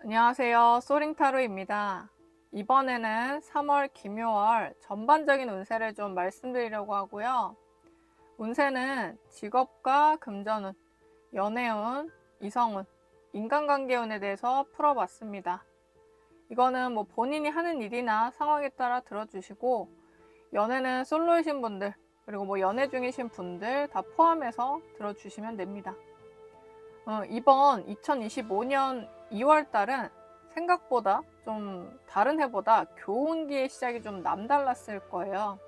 안녕하세요. 소링타로입니다. 이번에는 3월 김요월 전반적인 운세를 좀 말씀드리려고 하고요. 운세는 직업과 금전운, 연애운, 이성운, 인간관계운에 대해서 풀어봤습니다. 이거는 뭐 본인이 하는 일이나 상황에 따라 들어주시고, 연애는 솔로이신 분들, 그리고 뭐 연애 중이신 분들 다 포함해서 들어주시면 됩니다. 이번 2025년 2월 달은 생각보다 좀 다른 해보다 교운기의 시작이 좀 남달랐을 거예요.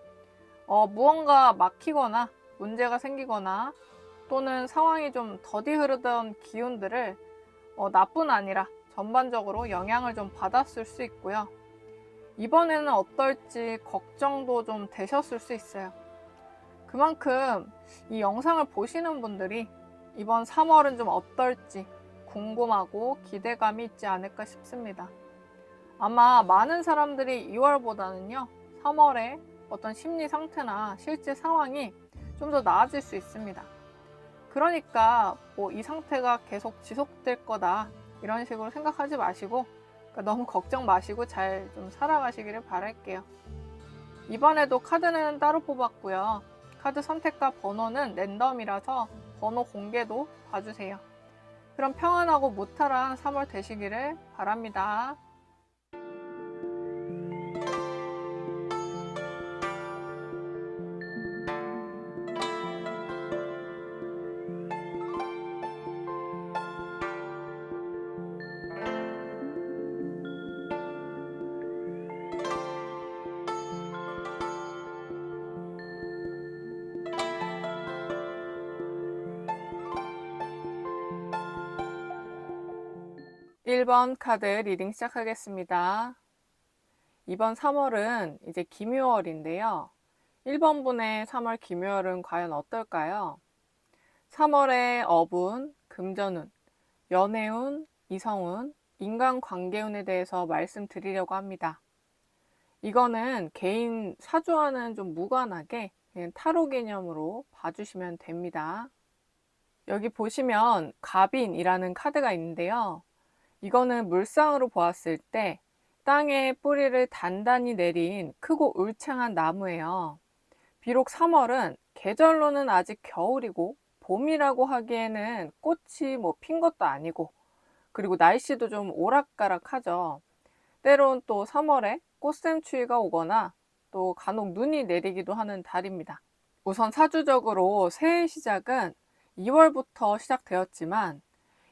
무언가 막히거나 문제가 생기거나 또는 상황이 좀 더디 흐르던 기운들을 나뿐 아니라 전반적으로 영향을 좀 받았을 수 있고요. 이번에는 어떨지 걱정도 좀 되셨을 수 있어요. 그만큼 이 영상을 보시는 분들이 이번 3월은 좀 어떨지 궁금하고 기대감이 있지 않을까 싶습니다. 아마 많은 사람들이 2월보다는요, 3월에 어떤 심리 상태나 실제 상황이 좀 더 나아질 수 있습니다. 그러니까 뭐 이 상태가 계속 지속될 거다 이런 식으로 생각하지 마시고, 그러니까 너무 걱정 마시고 잘 좀 살아가시기를 바랄게요. 이번에도 카드는 따로 뽑았고요. 카드 선택과 번호는 랜덤이라서 번호 공개도 봐주세요. 그럼 평안하고 무탈한 3월 되시기를 바랍니다. 1번 카드 리딩 시작하겠습니다. 이번 3월은 이제 김요월인데요. 1번 분의 3월 김요월은 과연 어떨까요? 3월의 업운, 금전운, 연애운, 이성운, 인간관계운에 대해서 말씀드리려고 합니다. 이거는 개인 사주와는 좀 무관하게 그냥 타로 개념으로 봐주시면 됩니다. 여기 보시면 갑인이라는 카드가 있는데요. 이거는 물상으로 보았을 때 땅에 뿌리를 단단히 내린 크고 울창한 나무예요. 비록 3월은 계절로는 아직 겨울이고 봄이라고 하기에는 꽃이 뭐 핀 것도 아니고, 그리고 날씨도 좀 오락가락하죠. 때론 또 3월에 꽃샘추위가 오거나 또 간혹 눈이 내리기도 하는 달입니다. 우선 사주적으로 새해 시작은 2월부터 시작되었지만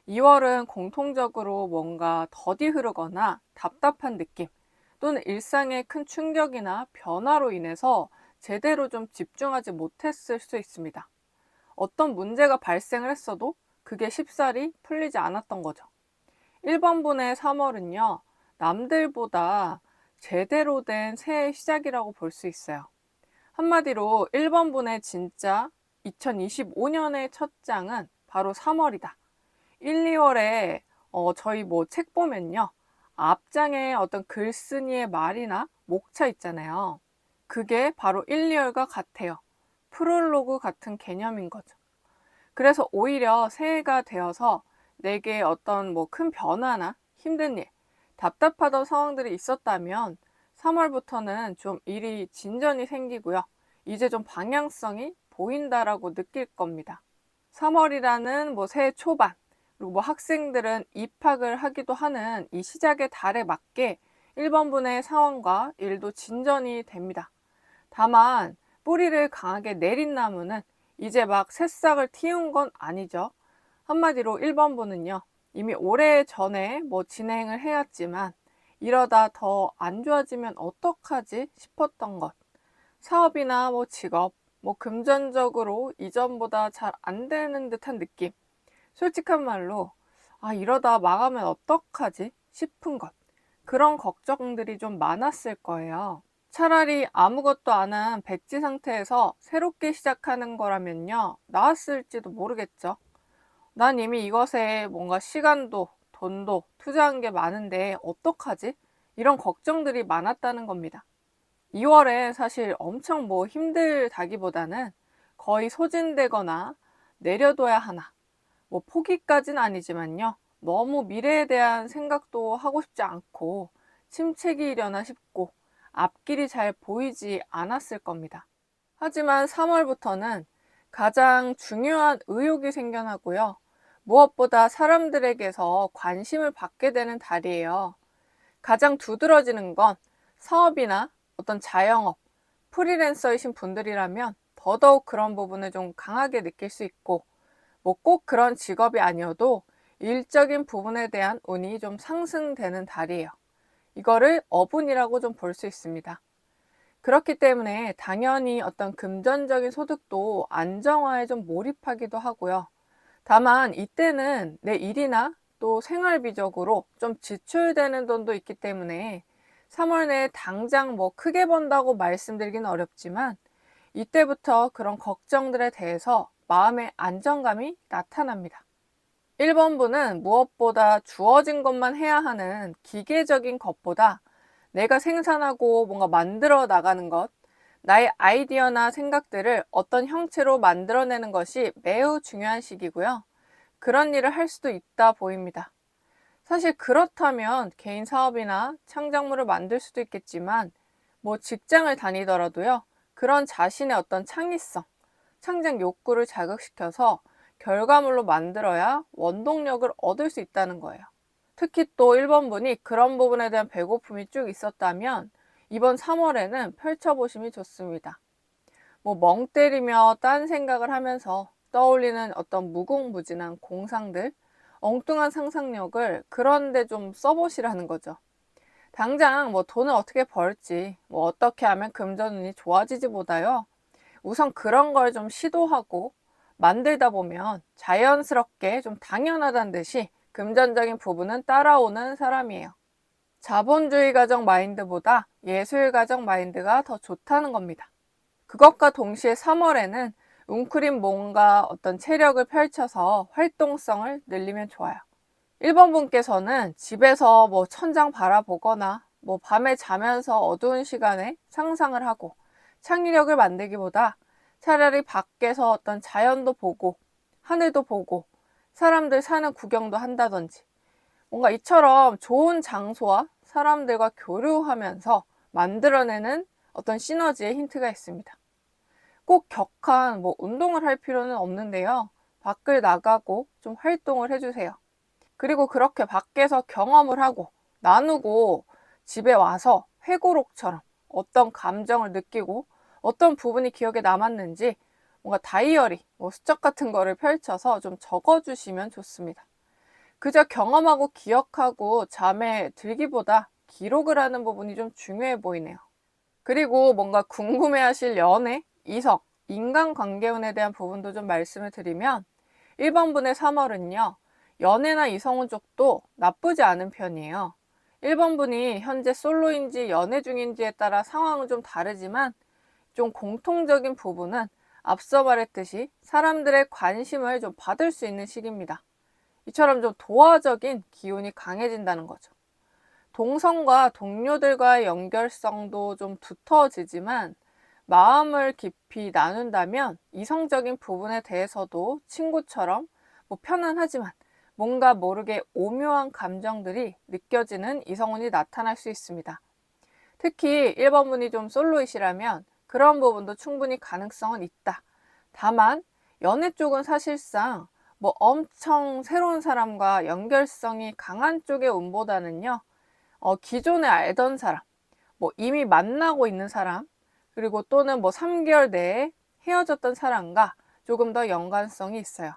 2월은 공통적으로 뭔가 더디 흐르거나 답답한 느낌 또는 일상의 큰 충격이나 변화로 인해서 제대로 좀 집중하지 못했을 수 있습니다. 어떤 문제가 발생을 했어도 그게 쉽사리 풀리지 않았던 거죠. 1번 분의 3월은요, 남들보다 제대로 된 새해 시작이라고 볼 수 있어요. 한마디로 1번 분의 진짜 2025년의 첫 장은 바로 3월이다. 1, 2월에 저희 뭐 책 보면요, 앞장에 어떤 글쓴이의 말이나 목차 있잖아요. 그게 바로 1, 2월과 같아요. 프롤로그 같은 개념인 거죠. 그래서 오히려 새해가 되어서 내게 어떤 뭐 큰 변화나 힘든 일, 답답하던 상황들이 있었다면 3월부터는 좀 일이 진전이 생기고요. 이제 좀 방향성이 보인다라고 느낄 겁니다. 3월이라는 뭐 새해 초반, 그리고 뭐 학생들은 입학을 하기도 하는 이 시작의 달에 맞게 1번 분의 상황과 일도 진전이 됩니다. 다만 뿌리를 강하게 내린 나무는 이제 막 새싹을 틔운 건 아니죠. 한마디로 1번 분은요, 이미 오래 전에 뭐 진행을 해왔지만 이러다 더 안 좋아지면 어떡하지 싶었던 것, 사업이나 뭐 직업, 뭐 금전적으로 이전보다 잘 안 되는 듯한 느낌, 솔직한 말로 이러다 망하면 어떡하지 싶은 것, 그런 걱정들이 좀 많았을 거예요. 차라리 아무것도 안 한 백지 상태에서 새롭게 시작하는 거라면요, 나았을지도 모르겠죠. 난 이미 이것에 뭔가 시간도 돈도 투자한 게 많은데 어떡하지? 이런 걱정들이 많았다는 겁니다. 2월에 사실 엄청 뭐 힘들다기보다는 거의 소진되거나 내려둬야 하나, 뭐 포기까지는 아니지만요, 너무 미래에 대한 생각도 하고 싶지 않고 침체기 일어나 싶고 앞길이 잘 보이지 않았을 겁니다. 하지만 3월부터는 가장 중요한 의욕이 생겨나고요. 무엇보다 사람들에게서 관심을 받게 되는 달이에요. 가장 두드러지는 건 사업이나 어떤 자영업, 프리랜서이신 분들이라면 더더욱 그런 부분을 좀 강하게 느낄 수 있고, 뭐 꼭 그런 직업이 아니어도 일적인 부분에 대한 운이 좀 상승되는 달이에요. 이거를 어분이라고 좀 볼 수 있습니다. 그렇기 때문에 당연히 어떤 금전적인 소득도 안정화에 좀 몰입하기도 하고요. 다만 이때는 내 일이나 또 생활비적으로 좀 지출되는 돈도 있기 때문에 3월 내에 당장 뭐 크게 번다고 말씀드리긴 어렵지만, 이때부터 그런 걱정들에 대해서 마음의 안정감이 나타납니다. 1번부는 무엇보다 주어진 것만 해야 하는 기계적인 것보다 내가 생산하고 뭔가 만들어 나가는 것, 나의 아이디어나 생각들을 어떤 형체로 만들어내는 것이 매우 중요한 시기고요. 그런 일을 할 수도 있다 보입니다. 사실 그렇다면 개인 사업이나 창작물을 만들 수도 있겠지만, 뭐 직장을 다니더라도요, 그런 자신의 어떤 창의성, 창작 욕구를 자극시켜서 결과물로 만들어야 원동력을 얻을 수 있다는 거예요. 특히 또 1번분이 그런 부분에 대한 배고픔이 쭉 있었다면 이번 3월에는 펼쳐보심이 좋습니다. 뭐 멍 때리며 딴 생각을 하면서 떠올리는 어떤 무궁무진한 공상들, 엉뚱한 상상력을 그런데 좀 써보시라는 거죠. 당장 뭐 돈을 어떻게 벌지, 뭐 어떻게 하면 금전운이 좋아지지보다요, 우선 그런 걸 좀 시도하고 만들다 보면 자연스럽게 좀 당연하다는 듯이 금전적인 부분은 따라오는 사람이에요. 자본주의 가정 마인드보다 예술 가정 마인드가 더 좋다는 겁니다. 그것과 동시에 3월에는 웅크린 몸과 어떤 체력을 펼쳐서 활동성을 늘리면 좋아요. 1번 분께서는 집에서 뭐 천장 바라보거나 뭐 밤에 자면서 어두운 시간에 상상을 하고 창의력을 만들기보다 차라리 밖에서 어떤 자연도 보고 하늘도 보고 사람들 사는 구경도 한다든지, 뭔가 이처럼 좋은 장소와 사람들과 교류하면서 만들어내는 어떤 시너지의 힌트가 있습니다. 꼭 격한 뭐 운동을 할 필요는 없는데요. 밖을 나가고 좀 활동을 해주세요. 그리고 그렇게 밖에서 경험을 하고 나누고 집에 와서 회고록처럼 어떤 감정을 느끼고 어떤 부분이 기억에 남았는지 뭔가 다이어리, 뭐 수첩 같은 거를 펼쳐서 좀 적어주시면 좋습니다. 그저 경험하고 기억하고 잠에 들기보다 기록을 하는 부분이 좀 중요해 보이네요. 그리고 뭔가 궁금해하실 연애, 이성, 인간관계운에 대한 부분도 좀 말씀을 드리면, 1번분의 3월은요, 연애나 이성운 쪽도 나쁘지 않은 편이에요. 1번분이 현재 솔로인지 연애 중인지에 따라 상황은 좀 다르지만, 좀 공통적인 부분은 앞서 말했듯이 사람들의 관심을 좀 받을 수 있는 시기입니다. 이처럼 좀 도화적인 기운이 강해진다는 거죠. 동성과 동료들과의 연결성도 좀 두터워지지만, 마음을 깊이 나눈다면 이성적인 부분에 대해서도 친구처럼 뭐 편안하지만 뭔가 모르게 오묘한 감정들이 느껴지는 이성운이 나타날 수 있습니다. 특히 1번분이 좀 솔로이시라면 그런 부분도 충분히 가능성은 있다. 다만 연애 쪽은 사실상 뭐 엄청 새로운 사람과 연결성이 강한 쪽의 운보다는요, 기존에 알던 사람, 뭐 이미 만나고 있는 사람, 그리고 또는 뭐 3개월 내에 헤어졌던 사람과 조금 더 연관성이 있어요.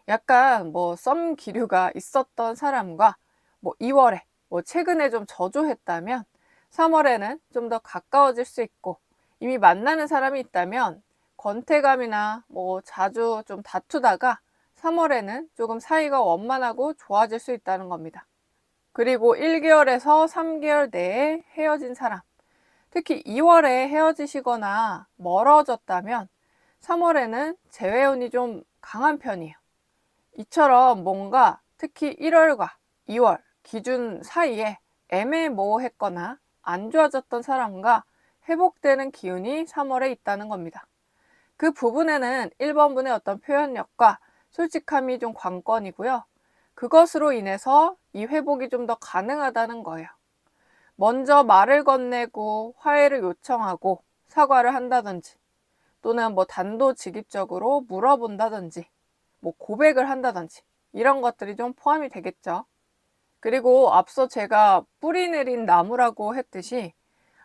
약간 뭐 썸 기류가 있었던 사람과 뭐 2월에 뭐 최근에 좀 저조했다면 3월에는 좀 더 가까워질 수 있고, 이미 만나는 사람이 있다면 권태감이나 뭐 자주 좀 다투다가 3월에는 조금 사이가 원만하고 좋아질 수 있다는 겁니다. 그리고 1개월에서 3개월 내에 헤어진 사람, 특히 2월에 헤어지시거나 멀어졌다면 3월에는 재회운이 좀 강한 편이에요. 이처럼 뭔가 특히 1월과 2월 기준 사이에 애매모호했거나 안 좋아졌던 사람과 회복되는 기운이 3월에 있다는 겁니다. 그 부분에는 1번분의 어떤 표현력과 솔직함이 좀 관건이고요. 그것으로 인해서 이 회복이 좀 더 가능하다는 거예요. 먼저 말을 건네고 화해를 요청하고 사과를 한다든지, 또는 뭐 단도직입적으로 물어본다든지, 뭐 고백을 한다든지, 이런 것들이 좀 포함이 되겠죠. 그리고 앞서 제가 뿌리 내린 나무라고 했듯이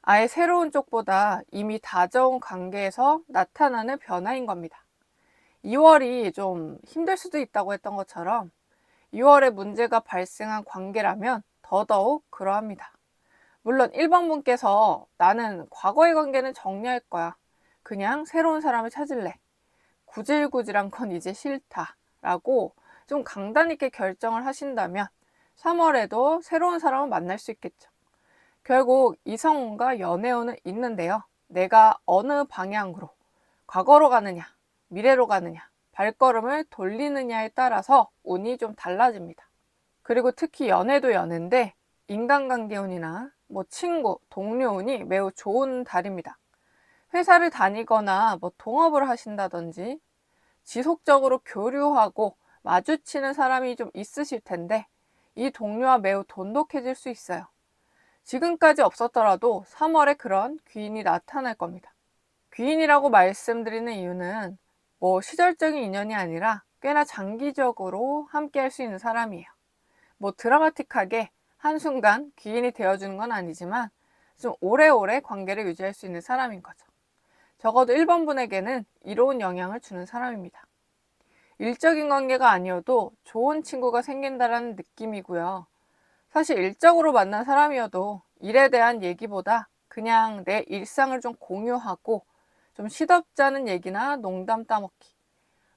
아예 새로운 쪽보다 이미 다져온 관계에서 나타나는 변화인 겁니다. 2월이 좀 힘들 수도 있다고 했던 것처럼 2월에 문제가 발생한 관계라면 더더욱 그러합니다. 물론 1번 분께서 나는 과거의 관계는 정리할 거야. 그냥 새로운 사람을 찾을래. 구질구질한 건 이제 싫다. 라고 좀 강단 있게 결정을 하신다면 3월에도 새로운 사람을 만날 수 있겠죠. 결국 이성운과 연애운은 있는데요. 내가 어느 방향으로, 과거로 가느냐, 미래로 가느냐, 발걸음을 돌리느냐에 따라서 운이 좀 달라집니다. 그리고 특히 연애도 연애인데 인간관계운이나 뭐 친구, 동료운이 매우 좋은 달입니다. 회사를 다니거나 뭐 동업을 하신다든지 지속적으로 교류하고 마주치는 사람이 좀 있으실 텐데 이 동료와 매우 돈독해질 수 있어요. 지금까지 없었더라도 3월에 그런 귀인이 나타날 겁니다. 귀인이라고 말씀드리는 이유는 뭐 시절적인 인연이 아니라 꽤나 장기적으로 함께 할 수 있는 사람이에요. 뭐 드라마틱하게 한순간 귀인이 되어주는 건 아니지만 좀 오래오래 관계를 유지할 수 있는 사람인 거죠. 적어도 1번 분에게는 이로운 영향을 주는 사람입니다. 일적인 관계가 아니어도 좋은 친구가 생긴다라는 느낌이고요. 사실 일적으로 만난 사람이어도 일에 대한 얘기보다 그냥 내 일상을 좀 공유하고 좀 시덥잖은 얘기나 농담 따먹기,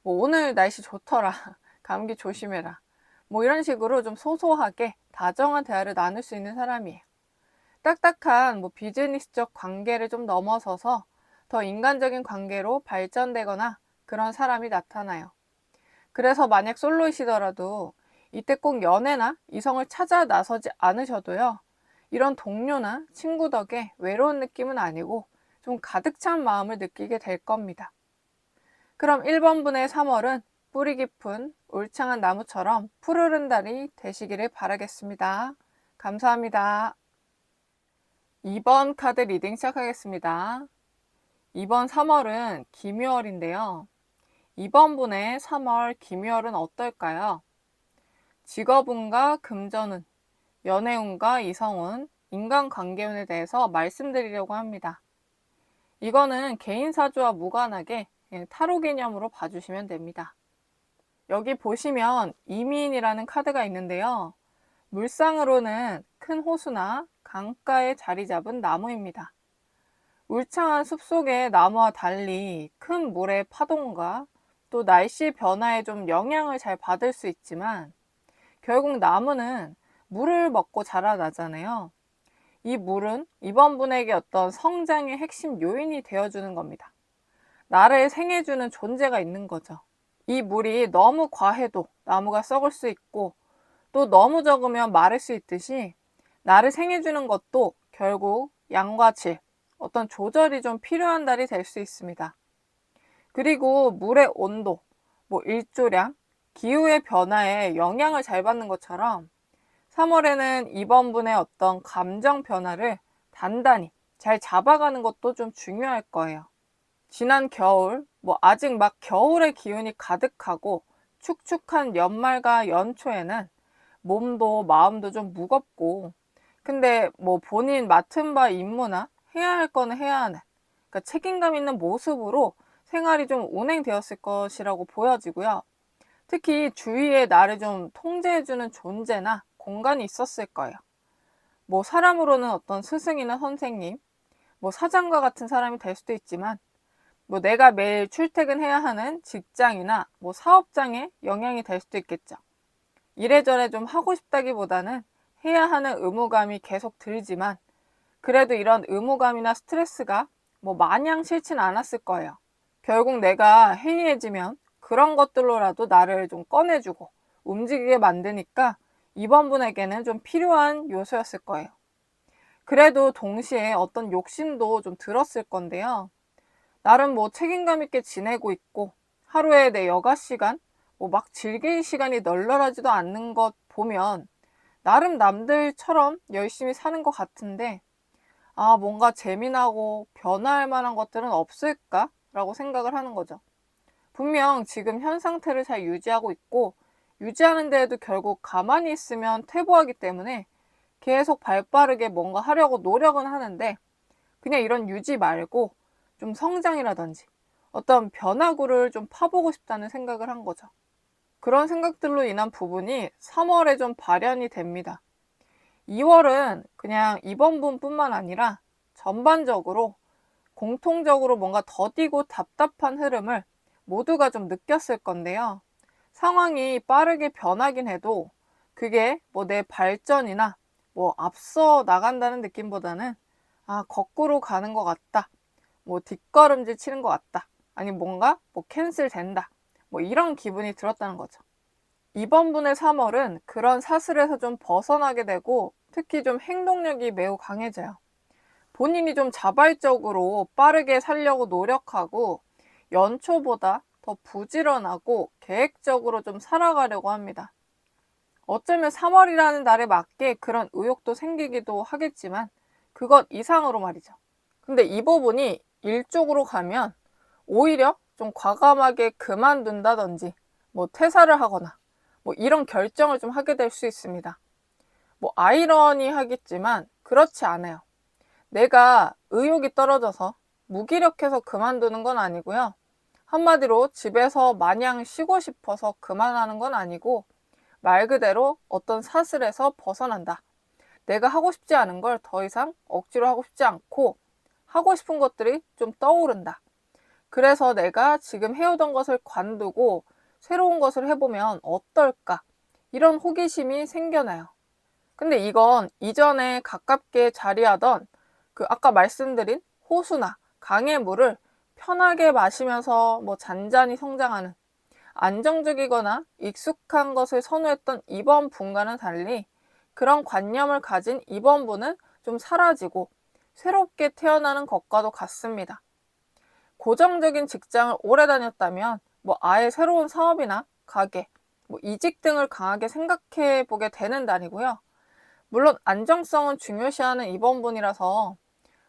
뭐 오늘 날씨 좋더라, 감기 조심해라, 뭐 이런 식으로 좀 소소하게 다정한 대화를 나눌 수 있는 사람이에요. 딱딱한 뭐 비즈니스적 관계를 좀 넘어서서 더 인간적인 관계로 발전되거나 그런 사람이 나타나요. 그래서 만약 솔로이시더라도 이때 꼭 연애나 이성을 찾아 나서지 않으셔도요, 이런 동료나 친구 덕에 외로운 느낌은 아니고 좀 가득 찬 마음을 느끼게 될 겁니다. 그럼 1번 분의 3월은 뿌리 깊은 울창한 나무처럼 푸르른 달이 되시기를 바라겠습니다. 감사합니다. 2번 카드 리딩 시작하겠습니다. 이번 3월은 기묘월인데요. 2번 분의 3월 기묘월은 어떨까요? 직업운과 금전운, 연애운과 이성운, 인간관계운에 대해서 말씀드리려고 합니다. 이거는 개인사주와 무관하게 그냥 타로 개념으로 봐주시면 됩니다. 여기 보시면 이민이라는 카드가 있는데요. 물상으로는 큰 호수나 강가에 자리 잡은 나무입니다. 울창한 숲속의 나무와 달리 큰 물의 파동과 또 날씨 변화에 좀 영향을 잘 받을 수 있지만 결국 나무는 물을 먹고 자라나잖아요. 이 물은 이번 분에게 어떤 성장의 핵심 요인이 되어주는 겁니다. 나를 생해주는 존재가 있는 거죠. 이 물이 너무 과해도 나무가 썩을 수 있고 또 너무 적으면 마를 수 있듯이 나를 생해주는 것도 결국 양과 질, 어떤 조절이 좀 필요한 달이 될 수 있습니다. 그리고 물의 온도, 뭐 일조량, 기후의 변화에 영향을 잘 받는 것처럼 3월에는 이번 분의 어떤 감정 변화를 단단히 잘 잡아가는 것도 좀 중요할 거예요. 지난 겨울, 뭐 아직 막 겨울의 기운이 가득하고 축축한 연말과 연초에는 몸도 마음도 좀 무겁고, 근데 뭐 본인 맡은 바 임무나 해야 할 거는 해야 하는, 그러니까 책임감 있는 모습으로 생활이 좀 운행되었을 것이라고 보여지고요. 특히 주위에 나를 좀 통제해주는 존재나 공간이 있었을 거예요. 뭐 사람으로는 어떤 스승이나 선생님, 뭐 사장과 같은 사람이 될 수도 있지만 뭐 내가 매일 출퇴근해야 하는 직장이나 뭐 사업장에 영향이 될 수도 있겠죠. 이래저래 좀 하고 싶다기보다는 해야 하는 의무감이 계속 들지만 그래도 이런 의무감이나 스트레스가 뭐 마냥 싫진 않았을 거예요. 결국 내가 해이해지면 그런 것들로라도 나를 좀 꺼내주고 움직이게 만드니까 이번 분에게는 좀 필요한 요소였을 거예요. 그래도 동시에 어떤 욕심도 좀 들었을 건데요. 나름 뭐 책임감 있게 지내고 있고 하루에 내 여가 시간 뭐 막 즐길 시간이 널널하지도 않는 것 보면 나름 남들처럼 열심히 사는 것 같은데, 아, 뭔가 재미나고 변화할 만한 것들은 없을까? 라고 생각을 하는 거죠. 분명 지금 현 상태를 잘 유지하고 있고, 유지하는 데에도 결국 가만히 있으면 퇴보하기 때문에 계속 발빠르게 뭔가 하려고 노력은 하는데, 그냥 이런 유지 말고 좀 성장이라든지 어떤 변화구를 좀 파보고 싶다는 생각을 한 거죠. 그런 생각들로 인한 부분이 3월에 좀 발현이 됩니다. 2월은 그냥 이번 분뿐만 아니라 전반적으로 공통적으로 뭔가 더디고 답답한 흐름을 모두가 좀 느꼈을 건데요. 상황이 빠르게 변하긴 해도 그게 뭐 내 발전이나 뭐 앞서 나간다는 느낌보다는, 아, 거꾸로 가는 것 같다, 뭐 뒷걸음질 치는 것 같다, 아니 뭔가 뭐 캔슬 된다, 뭐 이런 기분이 들었다는 거죠. 이번 분의 3월은 그런 사슬에서 좀 벗어나게 되고, 특히 좀 행동력이 매우 강해져요. 본인이 좀 자발적으로 빠르게 살려고 노력하고, 연초보다 더 부지런하고 계획적으로 좀 살아가려고 합니다. 어쩌면 3월이라는 날에 맞게 그런 의욕도 생기기도 하겠지만, 그것 이상으로 말이죠. 근데 이 부분이 일쪽으로 가면 오히려 좀 과감하게 그만둔다든지 뭐 퇴사를 하거나 뭐 이런 결정을 좀 하게 될 수 있습니다. 뭐 아이러니하겠지만 그렇지 않아요. 내가 의욕이 떨어져서 무기력해서 그만두는 건 아니고요. 한마디로 집에서 마냥 쉬고 싶어서 그만하는 건 아니고, 말 그대로 어떤 사슬에서 벗어난다. 내가 하고 싶지 않은 걸 더 이상 억지로 하고 싶지 않고 하고 싶은 것들이 좀 떠오른다. 그래서 내가 지금 해오던 것을 관두고 새로운 것을 해보면 어떨까? 이런 호기심이 생겨나요. 근데 이건 이전에 가깝게 자리하던 그 아까 말씀드린 호수나 강의 물을 편하게 마시면서 뭐 잔잔히 성장하는, 안정적이거나 익숙한 것을 선호했던 이번 분과는 달리, 그런 관념을 가진 이번 분은 좀 사라지고 새롭게 태어나는 것과도 같습니다. 고정적인 직장을 오래 다녔다면 뭐 아예 새로운 사업이나 가게, 뭐 이직 등을 강하게 생각해 보게 되는 날이고요. 물론 안정성은 중요시하는 이번 분이라서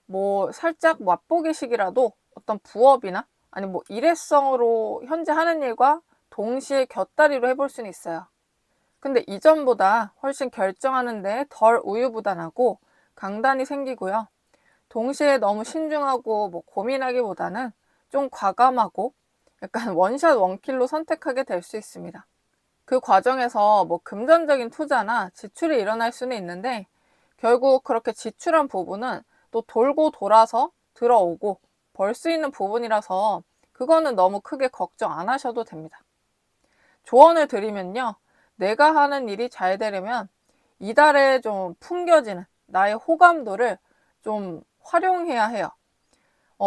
뭐 살짝 맛보기식이라도 어떤 부업이나 아니 뭐 일회성으로 현재 하는 일과 동시에 곁다리로 해볼 수는 있어요. 근데 이전보다 훨씬 결정하는데 덜 우유부단하고 강단이 생기고요. 동시에 너무 신중하고 뭐 고민하기보다는 좀 과감하고 약간 원샷 원킬로 선택하게 될 수 있습니다. 그 과정에서 뭐 금전적인 투자나 지출이 일어날 수는 있는데, 결국 그렇게 지출한 부분은 또 돌고 돌아서 들어오고 벌 수 있는 부분이라서 그거는 너무 크게 걱정 안 하셔도 됩니다. 조언을 드리면요, 내가 하는 일이 잘 되려면 이달에 좀 풍겨지는 나의 호감도를 좀 활용해야 해요.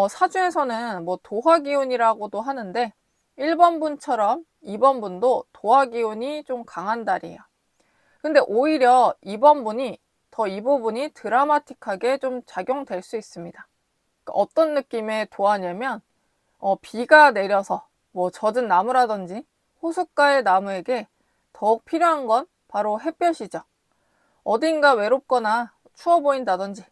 사주에서는 뭐 도화기운이라고도 하는데, 1번 분처럼 2번 분도 도화기운이 좀 강한 달이에요. 근데 오히려 2번 분이 더 이 부분이 드라마틱하게 좀 작용될 수 있습니다. 그러니까 어떤 느낌의 도화냐면, 비가 내려서 뭐 젖은 나무라든지 호숫가의 나무에게 더욱 필요한 건 바로 햇볕이죠. 어딘가 외롭거나 추워 보인다든지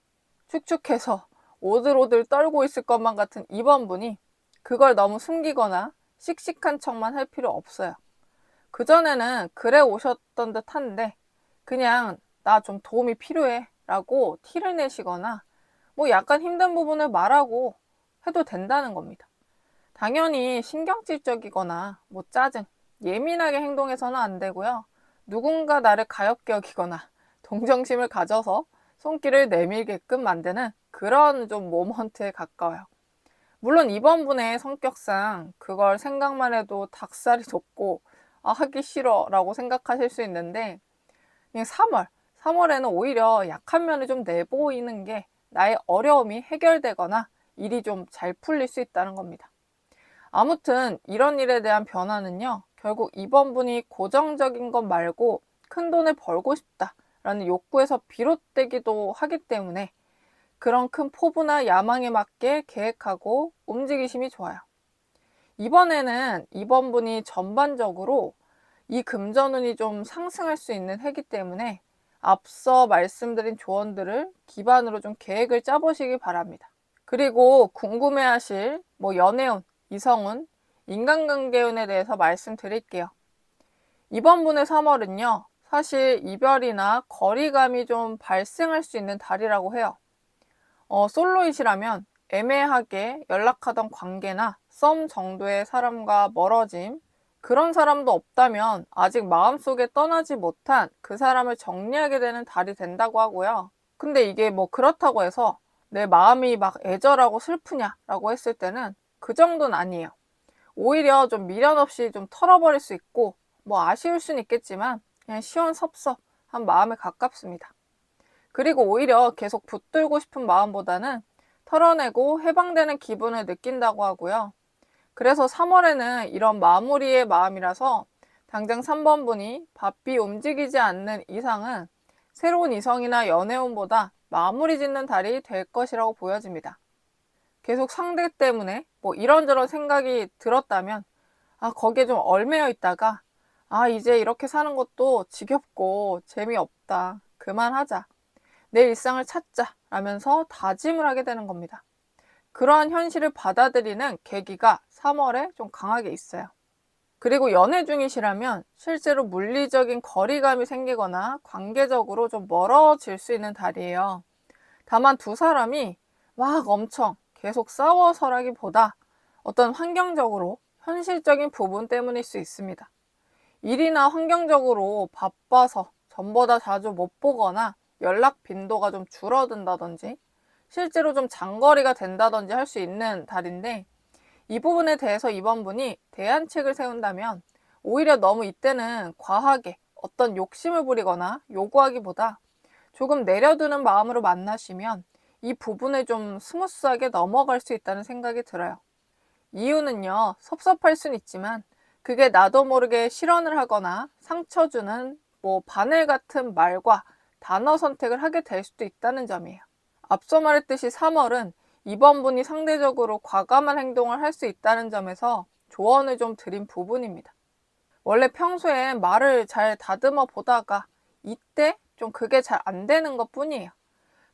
축축해서 오들오들 떨고 있을 것만 같은 2번 분이 그걸 너무 숨기거나 씩씩한 척만 할 필요 없어요. 그전에는 그래 오셨던 듯 한데 그냥 나 좀 도움이 필요해 라고 티를 내시거나 뭐 약간 힘든 부분을 말하고 해도 된다는 겁니다. 당연히 신경질적이거나 뭐 짜증, 예민하게 행동해서는 안 되고요. 누군가 나를 가엽게 여기거나 동정심을 가져서 손길을 내밀게끔 만드는 그런 좀 모먼트에 가까워요. 물론 이번 분의 성격상 그걸 생각만 해도 닭살이 돋고 하기 싫어 라고 생각하실 수 있는데, 그냥 3월에는 오히려 약한 면을 좀 내보이는 게 나의 어려움이 해결되거나 일이 좀 잘 풀릴 수 있다는 겁니다. 아무튼 이런 일에 대한 변화는요, 결국 이번 분이 고정적인 것 말고 큰 돈을 벌고 싶다라는 욕구에서 비롯되기도 하기 때문에 그런 큰 포부나 야망에 맞게 계획하고 움직이심이 좋아요. 이번에는 이번 분이 전반적으로 이 금전운이 좀 상승할 수 있는 해기 때문에 앞서 말씀드린 조언들을 기반으로 좀 계획을 짜보시기 바랍니다. 그리고 궁금해하실 연애운, 이성운, 인간관계운에 대해서 말씀드릴게요. 이번 분의 3월은요, 사실 이별이나 거리감이 좀 발생할 수 있는 달이라고 해요. 솔로이시라면 애매하게 연락하던 관계나 썸 정도의 사람과 멀어짐, 그런 사람도 없다면 아직 마음속에 떠나지 못한 그 사람을 정리하게 되는 달이 된다고 하고요. 근데 이게 그렇다고 해서 내 마음이 막 애절하고 슬프냐라고 했을 때는 그 정도는 아니에요. 오히려 좀 미련 없이 좀 털어버릴 수 있고, 아쉬울 수는 있겠지만 그냥 시원섭섭한 마음에 가깝습니다. 그리고 오히려 계속 붙들고 싶은 마음보다는 털어내고 해방되는 기분을 느낀다고 하고요. 그래서 3월에는 이런 마무리의 마음이라서 당장 3번 분이 바삐 움직이지 않는 이상은 새로운 이성이나 연애운보다 마무리 짓는 달이 될 것이라고 보여집니다. 계속 상대 때문에 이런저런 생각이 들었다면 거기에 좀 얽매여 있다가 이제 이렇게 사는 것도 지겹고 재미없다. 그만하자. 내 일상을 찾자 라면서 다짐을 하게 되는 겁니다. 그러한 현실을 받아들이는 계기가 3월에 좀 강하게 있어요. 그리고 연애 중이시라면 실제로 물리적인 거리감이 생기거나 관계적으로 좀 멀어질 수 있는 달이에요. 다만 두 사람이 막 엄청 계속 싸워서라기보다 어떤 환경적으로 현실적인 부분 때문일 수 있습니다. 일이나 환경적으로 바빠서 전보다 자주 못 보거나 연락 빈도가 좀 줄어든다든지 실제로 좀 장거리가 된다든지 할 수 있는 달인데, 이 부분에 대해서 이번 분이 대안책을 세운다면 오히려 너무 이때는 과하게 어떤 욕심을 부리거나 요구하기보다 조금 내려두는 마음으로 만나시면 이 부분을 좀 스무스하게 넘어갈 수 있다는 생각이 들어요. 이유는요, 섭섭할 순 있지만 그게 나도 모르게 실언을 하거나 상처 주는 바늘 같은 말과 단어 선택을 하게 될 수도 있다는 점이에요. 앞서 말했듯이 3월은 이번 분이 상대적으로 과감한 행동을 할 수 있다는 점에서 조언을 좀 드린 부분입니다. 원래 평소에 말을 잘 다듬어 보다가 이때 좀 그게 잘 안 되는 것 뿐이에요.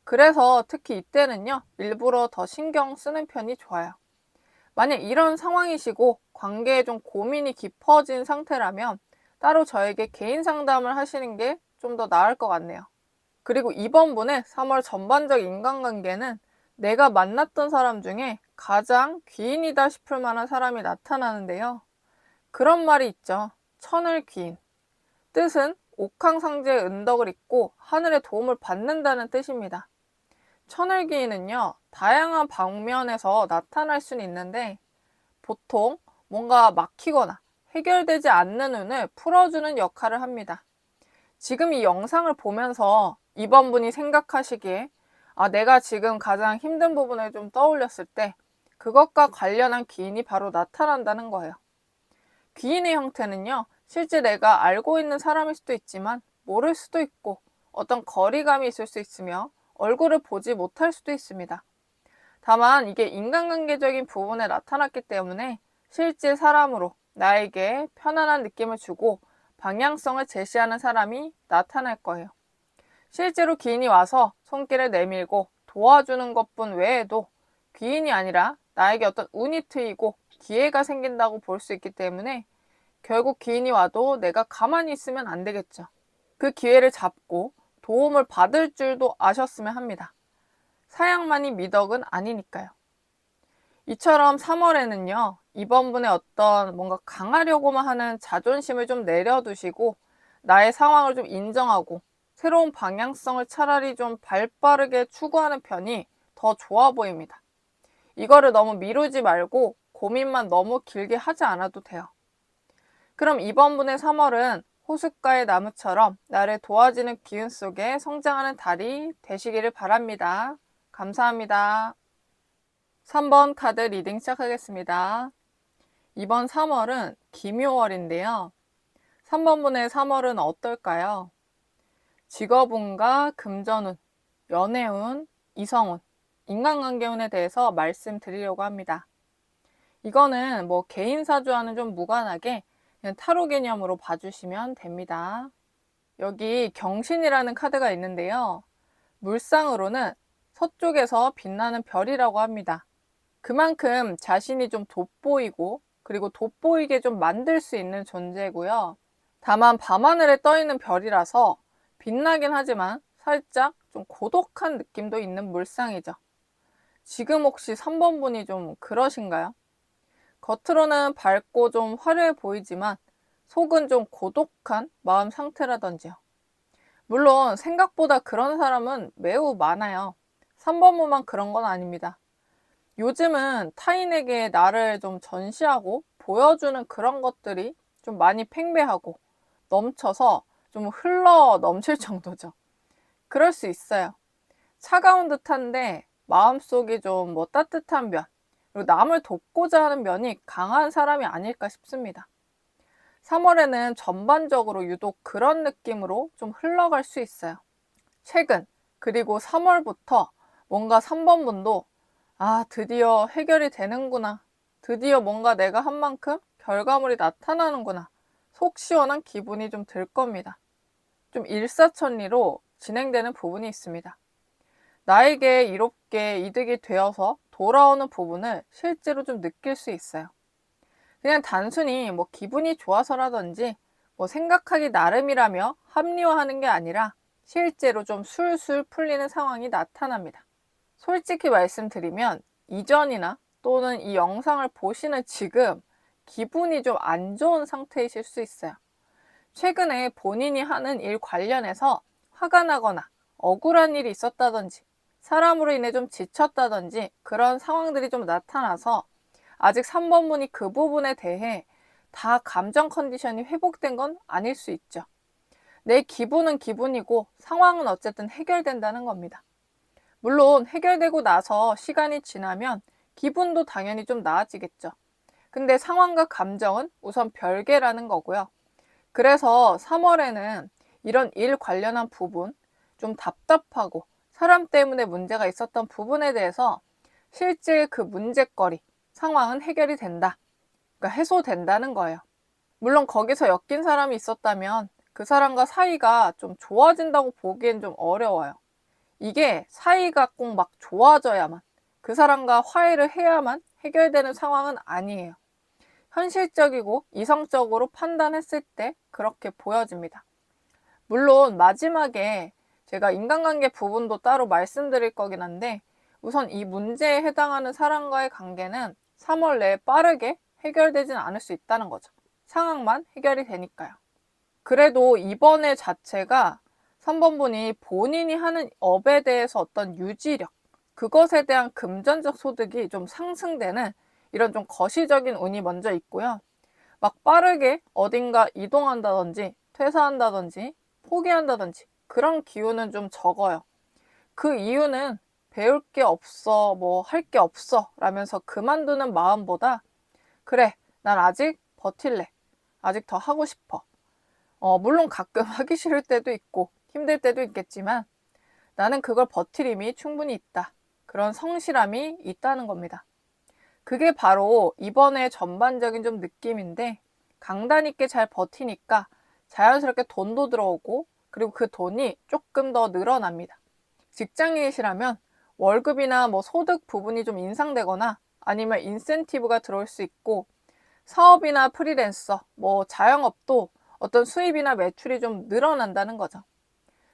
그래서 특히 이때는요, 일부러 더 신경 쓰는 편이 좋아요. 만약 이런 상황이시고 관계에 좀 고민이 깊어진 상태라면 따로 저에게 개인 상담을 하시는 게 좀 더 나을 것 같네요. 그리고 이번 분의 3월 전반적 인간관계는 내가 만났던 사람 중에 가장 귀인이다 싶을 만한 사람이 나타나는데요. 그런 말이 있죠. 천을귀인. 뜻은 옥황상제의 은덕을 입고 하늘의 도움을 받는다는 뜻입니다. 천을귀인은요, 다양한 방면에서 나타날 수는 있는데 보통 뭔가 막히거나 해결되지 않는 운을 풀어주는 역할을 합니다. 지금 이 영상을 보면서 이번 분이 생각하시기에 내가 지금 가장 힘든 부분을 좀 떠올렸을 때 그것과 관련한 귀인이 바로 나타난다는 거예요. 귀인의 형태는요, 실제 내가 알고 있는 사람일 수도 있지만 모를 수도 있고 어떤 거리감이 있을 수 있으며 얼굴을 보지 못할 수도 있습니다. 다만 이게 인간관계적인 부분에 나타났기 때문에 실제 사람으로 나에게 편안한 느낌을 주고 방향성을 제시하는 사람이 나타날 거예요. 실제로 귀인이 와서 손길을 내밀고 도와주는 것뿐 외에도 귀인이 아니라 나에게 어떤 운이 트이고 기회가 생긴다고 볼 수 있기 때문에 결국 귀인이 와도 내가 가만히 있으면 안 되겠죠. 그 기회를 잡고 도움을 받을 줄도 아셨으면 합니다. 사양만이 미덕은 아니니까요. 이처럼 3월에는요, 이번 분의 어떤 뭔가 강하려고만 하는 자존심을 좀 내려두시고 나의 상황을 좀 인정하고 새로운 방향성을 차라리 좀 발빠르게 추구하는 편이 더 좋아 보입니다. 이거를 너무 미루지 말고 고민만 너무 길게 하지 않아도 돼요. 그럼 이번 분의 3월은 호숫가의 나무처럼 나를 도와주는 기운 속에 성장하는 달이 되시기를 바랍니다. 감사합니다. 3번 카드 리딩 시작하겠습니다. 이번 3월은 기묘월인데요. 3번 분의 3월은 어떨까요? 직업운과 금전운, 연애운, 이성운, 인간관계운에 대해서 말씀드리려고 합니다. 이거는 개인사주와는 좀 무관하게 그냥 타로 개념으로 봐주시면 됩니다. 여기 경신이라는 카드가 있는데요. 물상으로는 서쪽에서 빛나는 별이라고 합니다. 그만큼 자신이 좀 돋보이고 그리고 돋보이게 좀 만들 수 있는 존재고요. 다만 밤하늘에 떠 있는 별이라서 빛나긴 하지만 살짝 좀 고독한 느낌도 있는 물상이죠. 지금 혹시 3번 분이 좀 그러신가요? 겉으로는 밝고 좀 화려해 보이지만 속은 좀 고독한 마음 상태라든지요. 물론 생각보다 그런 사람은 매우 많아요. 3번 분만 그런 건 아닙니다. 요즘은 타인에게 나를 좀 전시하고 보여주는 그런 것들이 좀 많이 팽배하고 넘쳐서 좀 흘러 넘칠 정도죠. 그럴 수 있어요. 차가운 듯한데 마음속이 좀 뭐 따뜻한 면, 그리고 남을 돕고자 하는 면이 강한 사람이 아닐까 싶습니다. 3월에는 전반적으로 유독 그런 느낌으로 좀 흘러갈 수 있어요. 최근, 그리고 3월부터 뭔가 3번 분도 드디어 해결이 되는구나. 드디어 뭔가 내가 한 만큼 결과물이 나타나는구나. 속 시원한 기분이 좀 들 겁니다. 좀 일사천리로 진행되는 부분이 있습니다. 나에게 이롭게 이득이 되어서 돌아오는 부분을 실제로 좀 느낄 수 있어요. 그냥 단순히 뭐 기분이 좋아서라든지 뭐 생각하기 나름이라며 합리화하는 게 아니라 실제로 좀 술술 풀리는 상황이 나타납니다. 솔직히 말씀드리면 이전이나 또는 이 영상을 보시는 지금 기분이 좀 안 좋은 상태이실 수 있어요. 최근에 본인이 하는 일 관련해서 화가 나거나 억울한 일이 있었다든지 사람으로 인해 좀 지쳤다든지 그런 상황들이 좀 나타나서 아직 3번 분이 그 부분에 대해 다 감정 컨디션이 회복된 건 아닐 수 있죠. 내 기분은 기분이고 상황은 어쨌든 해결된다는 겁니다. 물론 해결되고 나서 시간이 지나면 기분도 당연히 좀 나아지겠죠. 근데 상황과 감정은 우선 별개라는 거고요. 그래서 3월에는 이런 일 관련한 부분, 좀 답답하고 사람 때문에 문제가 있었던 부분에 대해서 실제 그 문제거리, 상황은 해결이 된다. 그러니까 해소된다는 거예요. 물론 거기서 엮인 사람이 있었다면 그 사람과 사이가 좀 좋아진다고 보기엔 좀 어려워요. 이게 사이가 꼭 막 좋아져야만, 그 사람과 화해를 해야만 해결되는 상황은 아니에요. 현실적이고 이성적으로 판단했을 때 그렇게 보여집니다. 물론 마지막에 제가 인간관계 부분도 따로 말씀드릴 거긴 한데 우선 이 문제에 해당하는 사람과의 관계는 3월 내에 빠르게 해결되진 않을 수 있다는 거죠. 상황만 해결이 되니까요. 그래도 이번 해 자체가 3번 분이 본인이 하는 업에 대해서 어떤 유지력, 그것에 대한 금전적 소득이 좀 상승되는 이런 좀 거시적인 운이 먼저 있고요. 막 빠르게 어딘가 이동한다든지 퇴사한다든지 포기한다든지 그런 기운은 좀 적어요. 그 이유는 배울 게 없어, 뭐 할 게 없어 라면서 그만두는 마음보다 그래, 난 아직 버틸래. 아직 더 하고 싶어. 물론 가끔 하기 싫을 때도 있고 힘들 때도 있겠지만 나는 그걸 버틸 힘이 충분히 있다. 그런 성실함이 있다는 겁니다. 그게 바로 이번에 전반적인 좀 느낌인데 강단 있게 잘 버티니까 자연스럽게 돈도 들어오고 그리고 그 돈이 조금 더 늘어납니다. 직장인이시라면 월급이나 뭐 소득 부분이 좀 인상되거나 아니면 인센티브가 들어올 수 있고 사업이나 프리랜서, 뭐 자영업도 어떤 수입이나 매출이 좀 늘어난다는 거죠.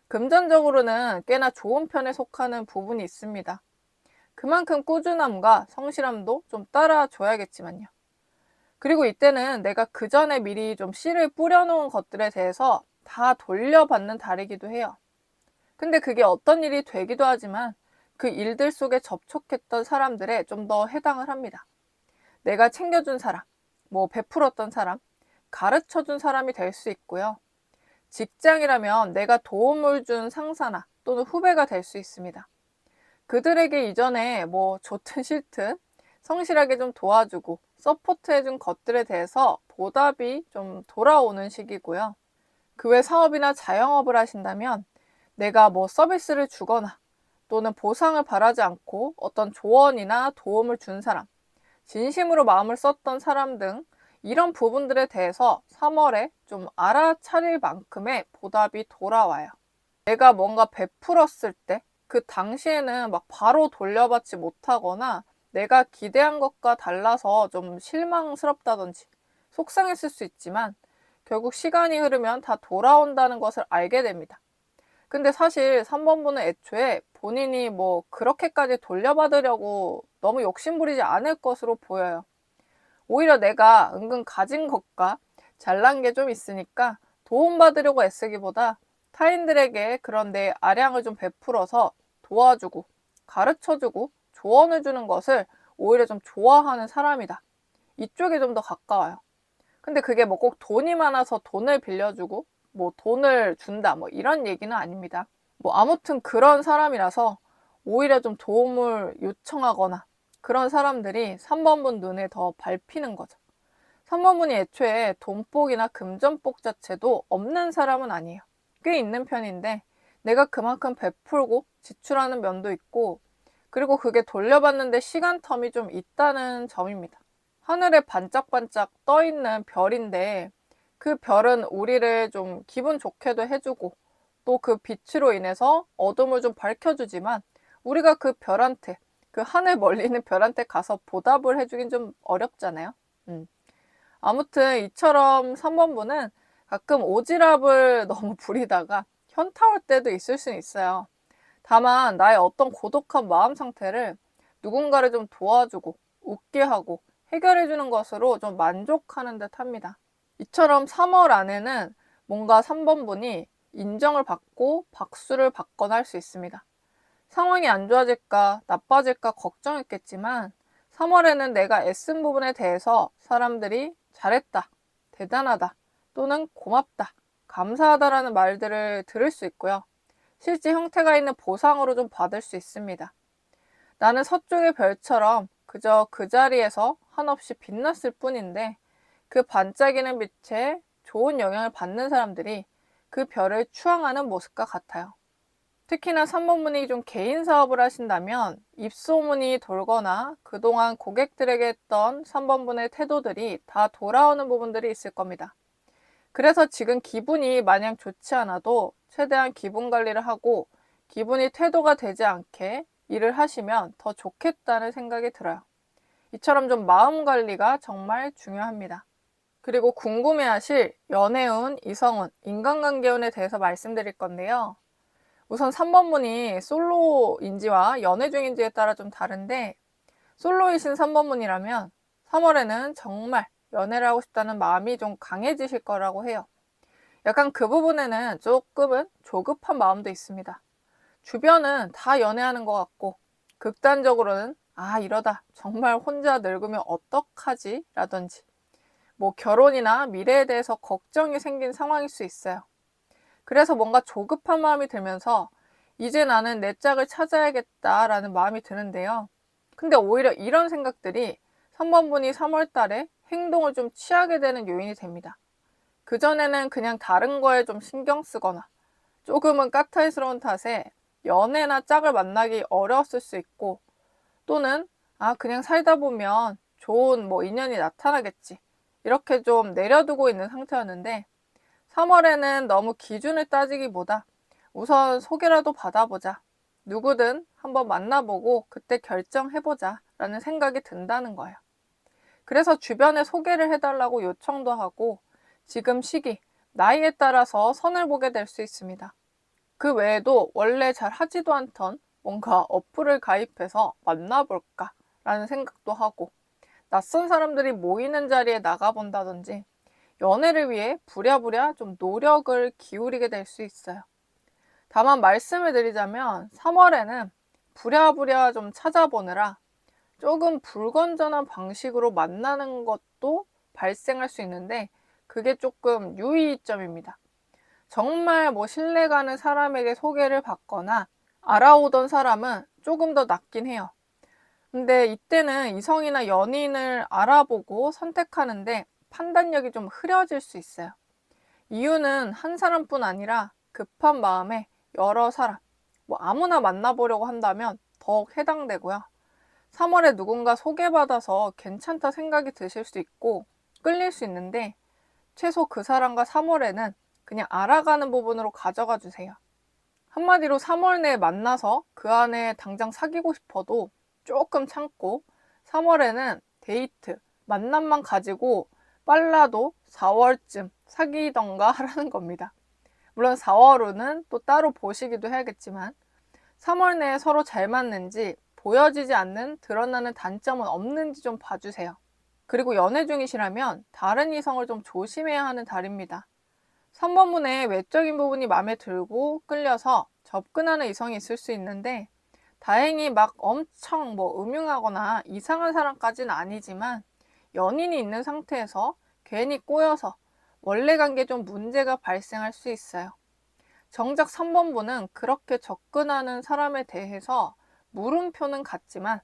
금전적으로는 꽤나 좋은 편에 속하는 부분이 있습니다. 그만큼 꾸준함과 성실함도 좀 따라줘야겠지만요. 그리고 이때는 내가 그 전에 미리 좀 씨를 뿌려놓은 것들에 대해서 다 돌려받는 달이기도 해요. 근데 그게 어떤 일이 되기도 하지만 그 일들 속에 접촉했던 사람들에 좀 더 해당을 합니다. 내가 챙겨준 사람, 뭐 베풀었던 사람, 가르쳐준 사람이 될 수 있고요. 직장이라면 내가 도움을 준 상사나 또는 후배가 될 수 있습니다. 그들에게 이전에 뭐 좋든 싫든 성실하게 좀 도와주고 서포트해준 것들에 대해서 보답이 좀 돌아오는 시기고요. 그 외 사업이나 자영업을 하신다면 내가 뭐 서비스를 주거나 또는 보상을 바라지 않고 어떤 조언이나 도움을 준 사람, 진심으로 마음을 썼던 사람 등 이런 부분들에 대해서 3월에 좀 알아차릴 만큼의 보답이 돌아와요. 내가 뭔가 베풀었을 때 그 당시에는 막 바로 돌려받지 못하거나 내가 기대한 것과 달라서 좀 실망스럽다든지 속상했을 수 있지만 결국 시간이 흐르면 다 돌아온다는 것을 알게 됩니다. 근데 사실 3번분은 애초에 본인이 뭐 그렇게까지 돌려받으려고 너무 욕심부리지 않을 것으로 보여요. 오히려 내가 은근 가진 것과 잘난 게 좀 있으니까 도움받으려고 애쓰기보다 타인들에게 그런 내 아량을 좀 베풀어서 도와주고 가르쳐주고 조언을 주는 것을 오히려 좀 좋아하는 사람이다. 이쪽에 좀 더 가까워요. 근데 그게 뭐 꼭 돈이 많아서 돈을 빌려주고 뭐 돈을 준다 뭐 이런 얘기는 아닙니다. 뭐 아무튼 그런 사람이라서 오히려 좀 도움을 요청하거나 그런 사람들이 3번분 눈에 더 밟히는 거죠. 3번분이 애초에 돈복이나 금전복 자체도 없는 사람은 아니에요. 꽤 있는 편인데 내가 그만큼 베풀고 지출하는 면도 있고 그리고 그게 돌려받는데 시간 텀이 좀 있다는 점입니다. 하늘에 반짝반짝 떠있는 별인데 그 별은 우리를 좀 기분 좋게도 해주고 또 그 빛으로 인해서 어둠을 좀 밝혀주지만 우리가 그 별한테 그 하늘 멀리 있는 별한테 가서 보답을 해주긴 좀 어렵잖아요. 아무튼 이처럼 3번분은 가끔 오지랖을 너무 부리다가 현타 올 때도 있을 수는 있어요. 다만 나의 어떤 고독한 마음 상태를 누군가를 좀 도와주고 웃게 하고 해결해 주는 것으로 좀 만족하는 듯 합니다. 이처럼 3월 안에는 뭔가 3번분이 인정을 받고 박수를 받거나 할 수 있습니다. 상황이 안 좋아질까 나빠질까 걱정했겠지만 3월에는 내가 애쓴 부분에 대해서 사람들이 잘했다, 대단하다, 또는 고맙다, 감사하다라는 말들을 들을 수 있고요. 실제 형태가 있는 보상으로 좀 받을 수 있습니다. 나는 서쪽의 별처럼 그저 그 자리에서 한없이 빛났을 뿐인데 그 반짝이는 빛에 좋은 영향을 받는 사람들이 그 별을 추앙하는 모습과 같아요. 특히나 3번분이 좀 개인 사업을 하신다면 입소문이 돌거나 그동안 고객들에게 했던 3번분의 태도들이 다 돌아오는 부분들이 있을 겁니다. 그래서 지금 기분이 마냥 좋지 않아도 최대한 기분 관리를 하고 기분이 태도가 되지 않게 일을 하시면 더 좋겠다는 생각이 들어요. 이처럼 좀 마음 관리가 정말 중요합니다. 그리고 궁금해하실 연애운, 이성운, 인간관계운에 대해서 말씀드릴 건데요. 우선 3번분이 솔로인지와 연애 중인지에 따라 좀 다른데 솔로이신 3번분이라면 3월에는 정말 연애를 하고 싶다는 마음이 좀 강해지실 거라고 해요. 약간 그 부분에는 조금은 조급한 마음도 있습니다. 주변은 다 연애하는 것 같고 극단적으로는 이러다 정말 혼자 늙으면 어떡하지? 라든지 뭐 결혼이나 미래에 대해서 걱정이 생긴 상황일 수 있어요. 그래서 뭔가 조급한 마음이 들면서 이제 나는 내 짝을 찾아야겠다라는 마음이 드는데요. 근데 오히려 이런 생각들이 3번분이 3월 달에 행동을 좀 취하게 되는 요인이 됩니다. 그전에는 그냥 다른 거에 좀 신경 쓰거나 조금은 까탈스러운 탓에 연애나 짝을 만나기 어려웠을 수 있고 또는 그냥 살다 보면 좋은 뭐 인연이 나타나겠지 이렇게 좀 내려두고 있는 상태였는데 3월에는 너무 기준을 따지기보다 우선 소개라도 받아보자. 누구든 한번 만나보고 그때 결정해보자 라는 생각이 든다는 거예요. 그래서 주변에 소개를 해달라고 요청도 하고 지금 시기, 나이에 따라서 선을 보게 될 수 있습니다. 그 외에도 원래 잘 하지도 않던 뭔가 어플을 가입해서 만나볼까 라는 생각도 하고 낯선 사람들이 모이는 자리에 나가본다든지 연애를 위해 부랴부랴 좀 노력을 기울이게 될 수 있어요. 다만 말씀을 드리자면 3월에는 부랴부랴 좀 찾아보느라 조금 불건전한 방식으로 만나는 것도 발생할 수 있는데 그게 조금 유의점입니다. 정말 뭐 신뢰가는 사람에게 소개를 받거나 알아오던 사람은 조금 더 낫긴 해요. 근데 이때는 이성이나 연인을 알아보고 선택하는데 판단력이 좀 흐려질 수 있어요. 이유는 한 사람뿐 아니라 급한 마음에 여러 사람, 뭐 아무나 만나보려고 한다면 더욱 해당되고요. 3월에 누군가 소개받아서 괜찮다 생각이 드실 수 있고 끌릴 수 있는데 최소 그 사람과 3월에는 그냥 알아가는 부분으로 가져가 주세요. 한마디로 3월 내에 만나서 그 안에 당장 사귀고 싶어도 조금 참고 3월에는 데이트, 만남만 가지고 빨라도 4월쯤 사귀던가 하라는 겁니다. 물론 4월 후는 또 따로 보시기도 해야겠지만 3월 내에 서로 잘 맞는지 보여지지 않는 드러나는 단점은 없는지 좀 봐주세요. 그리고 연애 중이시라면 다른 이성을 좀 조심해야 하는 달입니다. 3번분의 외적인 부분이 마음에 들고 끌려서 접근하는 이성이 있을 수 있는데 다행히 막 엄청 음흉하거나 이상한 사람까지는 아니지만 연인이 있는 상태에서 괜히 꼬여서 원래 관계에 좀 문제가 발생할 수 있어요. 정작 3번분은 그렇게 접근하는 사람에 대해서 물음표는 같지만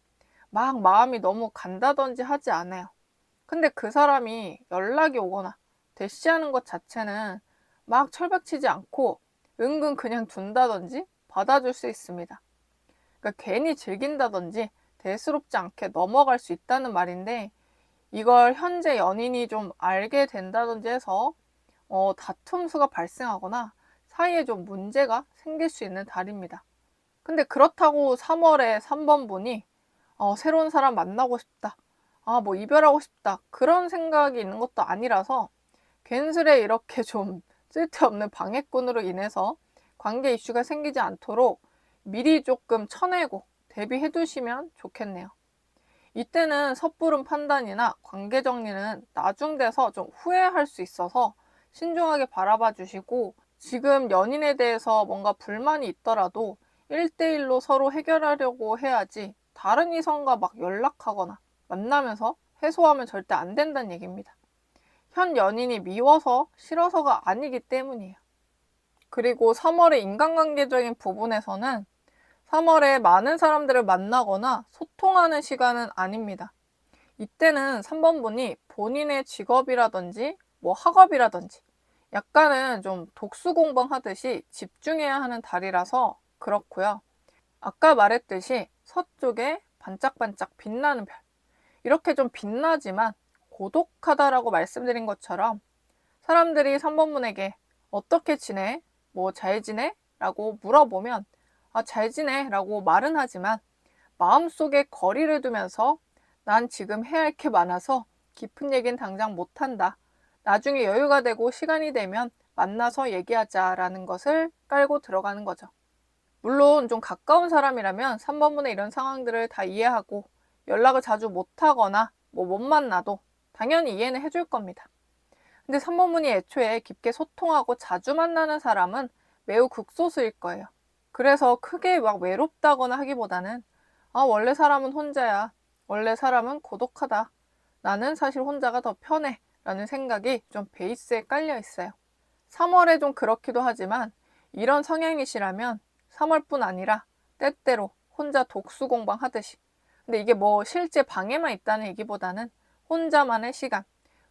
막 마음이 너무 간다든지 하지 않아요. 근데 그 사람이 연락이 오거나 대시하는 것 자체는 막 철벽치지 않고 은근 그냥 둔다든지 받아줄 수 있습니다. 그러니까 괜히 즐긴다든지 대수롭지 않게 넘어갈 수 있다는 말인데 이걸 현재 연인이 좀 알게 된다든지 해서 다툼수가 발생하거나 사이에 좀 문제가 생길 수 있는 달입니다. 근데 그렇다고 3월에 3번분이 새로운 사람 만나고 싶다. 이별하고 싶다. 그런 생각이 있는 것도 아니라서 괜스레 이렇게 좀 쓸데없는 방해꾼으로 인해서 관계 이슈가 생기지 않도록 미리 조금 쳐내고 대비해 두시면 좋겠네요. 이때는 섣부른 판단이나 관계 정리는 나중 돼서 좀 후회할 수 있어서 신중하게 바라봐 주시고 지금 연인에 대해서 뭔가 불만이 있더라도 1대1로 서로 해결하려고 해야지 다른 이성과 막 연락하거나 만나면서 해소하면 절대 안 된다는 얘기입니다. 현 연인이 미워서 싫어서가 아니기 때문이에요. 그리고 3월의 인간관계적인 부분에서는 3월에 많은 사람들을 만나거나 소통하는 시간은 아닙니다. 이때는 3번분이 본인의 직업이라든지 학업이라든지 약간은 좀 독수 공방하듯이 집중해야 하는 달이라서 그렇고요. 아까 말했듯이 서쪽에 반짝반짝 빛나는 별. 이렇게 좀 빛나지만 고독하다라고 말씀드린 것처럼 사람들이 3번분에게 어떻게 지내? 잘 지내? 라고 물어보면 잘 지내? 라고 말은 하지만 마음속에 거리를 두면서 난 지금 해야 할 게 많아서 깊은 얘기는 당장 못한다. 나중에 여유가 되고 시간이 되면 만나서 얘기하자 라는 것을 깔고 들어가는 거죠. 물론 좀 가까운 사람이라면 3번분의 이런 상황들을 다 이해하고 연락을 자주 못하거나 못 만나도 당연히 이해는 해줄 겁니다. 근데 3번분이 애초에 깊게 소통하고 자주 만나는 사람은 매우 극소수일 거예요. 그래서 크게 막 외롭다거나 하기보다는 원래 사람은 혼자야. 원래 사람은 고독하다. 나는 사실 혼자가 더 편해. 라는 생각이 좀 베이스에 깔려 있어요. 3월에 좀 그렇기도 하지만 이런 성향이시라면 3월뿐 아니라 때때로 혼자 독수 공방하듯이 근데 이게 실제 방에만 있다는 얘기보다는 혼자만의 시간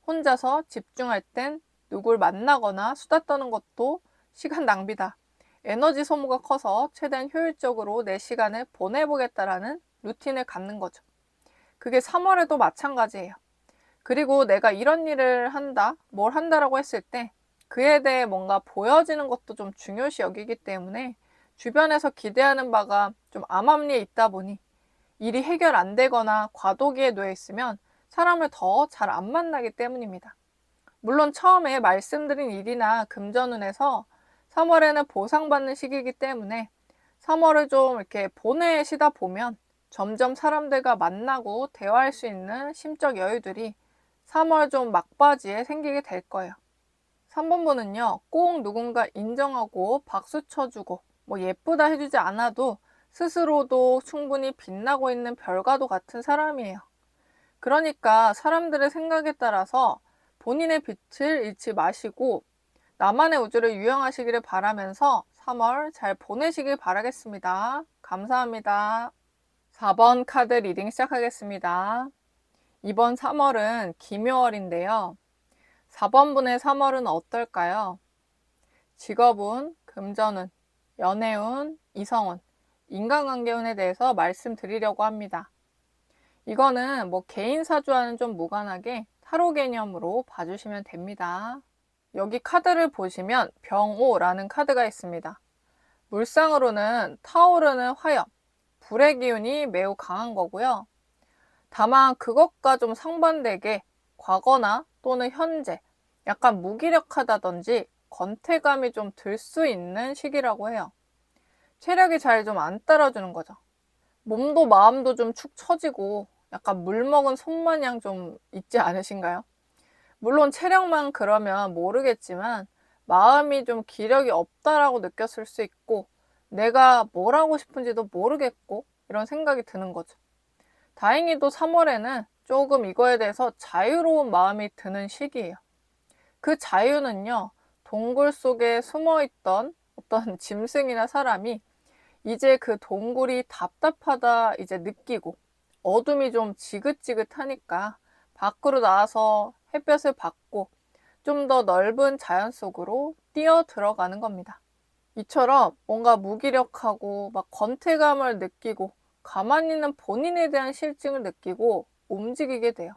혼자서 집중할 땐 누굴 만나거나 수다 떠는 것도 시간 낭비다. 에너지 소모가 커서 최대한 효율적으로 내 시간을 보내보겠다라는 루틴을 갖는 거죠. 그게 3월에도 마찬가지예요. 그리고 내가 이런 일을 한다, 뭘 한다라고 했을 때 그에 대해 뭔가 보여지는 것도 좀 중요시 여기기 때문에 주변에서 기대하는 바가 좀 암암리에 있다 보니 일이 해결 안 되거나 과도기에 놓여 있으면 사람을 더 잘 안 만나기 때문입니다. 물론 처음에 말씀드린 일이나 금전운에서 3월에는 보상받는 시기이기 때문에 3월을 좀 이렇게 보내시다 보면 점점 사람들과 만나고 대화할 수 있는 심적 여유들이 3월 좀 막바지에 생기게 될 거예요. 3번분은요, 꼭 누군가 인정하고 박수 쳐주고 예쁘다 해주지 않아도 스스로도 충분히 빛나고 있는 별과도 같은 사람이에요. 그러니까 사람들의 생각에 따라서 본인의 빛을 잃지 마시고 나만의 우주를 유영하시기를 바라면서 3월 잘 보내시길 바라겠습니다. 감사합니다. 4번 카드 리딩 시작하겠습니다. 이번 3월은 기묘월인데요. 4번분의 3월은 어떨까요? 직업운, 금전운, 연애운, 이성운, 인간관계운에 대해서 말씀드리려고 합니다. 이거는 개인 사주와는 좀 무관하게 타로 개념으로 봐주시면 됩니다. 여기 카드를 보시면 병오라는 카드가 있습니다. 물상으로는 타오르는 화염, 불의 기운이 매우 강한 거고요. 다만 그것과 좀 상반되게 과거나 또는 현재 약간 무기력하다든지 권태감이 좀 들 수 있는 시기라고 해요. 체력이 잘 좀 안 따라주는 거죠. 몸도 마음도 좀 축 처지고 약간 물 먹은 손마냥 좀 있지 않으신가요? 물론 체력만 그러면 모르겠지만 마음이 좀 기력이 없다라고 느꼈을 수 있고 내가 뭘 하고 싶은지도 모르겠고 이런 생각이 드는 거죠. 다행히도 3월에는 조금 이거에 대해서 자유로운 마음이 드는 시기예요. 그 자유는요, 동굴 속에 숨어있던 어떤 짐승이나 사람이 이제 그 동굴이 답답하다 이제 느끼고 어둠이 좀 지긋지긋하니까 밖으로 나와서 햇볕을 받고 좀 더 넓은 자연 속으로 뛰어 들어가는 겁니다. 이처럼 뭔가 무기력하고 막 권태감을 느끼고 가만히 있는 본인에 대한 실증을 느끼고 움직이게 돼요.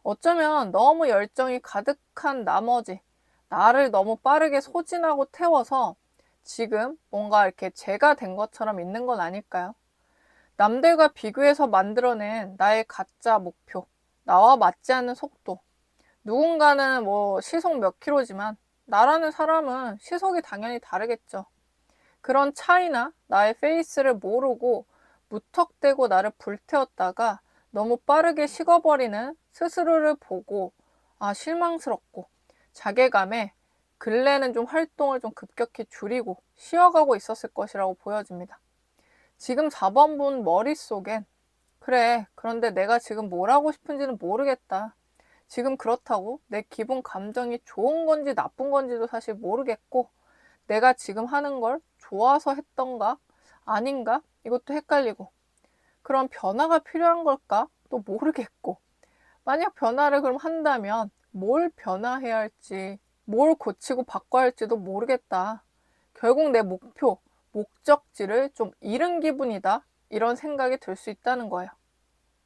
어쩌면 너무 열정이 가득한 나머지 나를 너무 빠르게 소진하고 태워서 지금 뭔가 이렇게 죄가 된 것처럼 있는 건 아닐까요? 남들과 비교해서 만들어낸 나의 가짜 목표, 나와 맞지 않는 속도, 누군가는 뭐 시속 몇 킬로지만 나라는 사람은 시속이 당연히 다르겠죠. 그런 차이나 나의 페이스를 모르고 무턱대고 나를 불태웠다가 너무 빠르게 식어버리는 스스로를 보고 실망스럽고 자괴감에 근래는 좀 활동을 좀 급격히 줄이고 쉬어가고 있었을 것이라고 보여집니다. 지금 4번분 머릿속엔 그래, 그런데 내가 지금 뭘 하고 싶은지는 모르겠다. 지금 그렇다고 내 기분 감정이 좋은 건지 나쁜 건지도 사실 모르겠고 내가 지금 하는 걸 좋아서 했던가 아닌가 이것도 헷갈리고 그런 변화가 필요한 걸까 또 모르겠고 만약 변화를 그럼 한다면 뭘 변화해야 할지 뭘 고치고 바꿔야 할지도 모르겠다. 결국 내 목표, 목적지를 좀 잃은 기분이다 이런 생각이 들 수 있다는 거예요.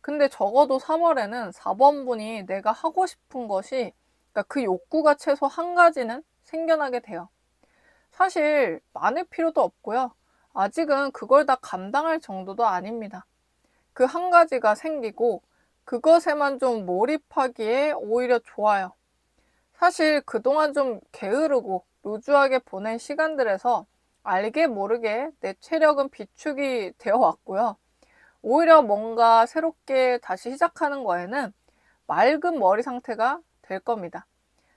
근데 적어도 3월에는 4번분이 내가 하고 싶은 것이 그러니까 그 욕구가 최소 한 가지는 생겨나게 돼요. 사실 많을 필요도 없고요. 아직은 그걸 다 감당할 정도도 아닙니다. 그 한 가지가 생기고 그것에만 좀 몰입하기에 오히려 좋아요. 사실 그동안 좀 게으르고 루즈하게 보낸 시간들에서 알게 모르게 내 체력은 비축이 되어 왔고요. 오히려 뭔가 새롭게 다시 시작하는 거에는 맑은 머리 상태가 될 겁니다.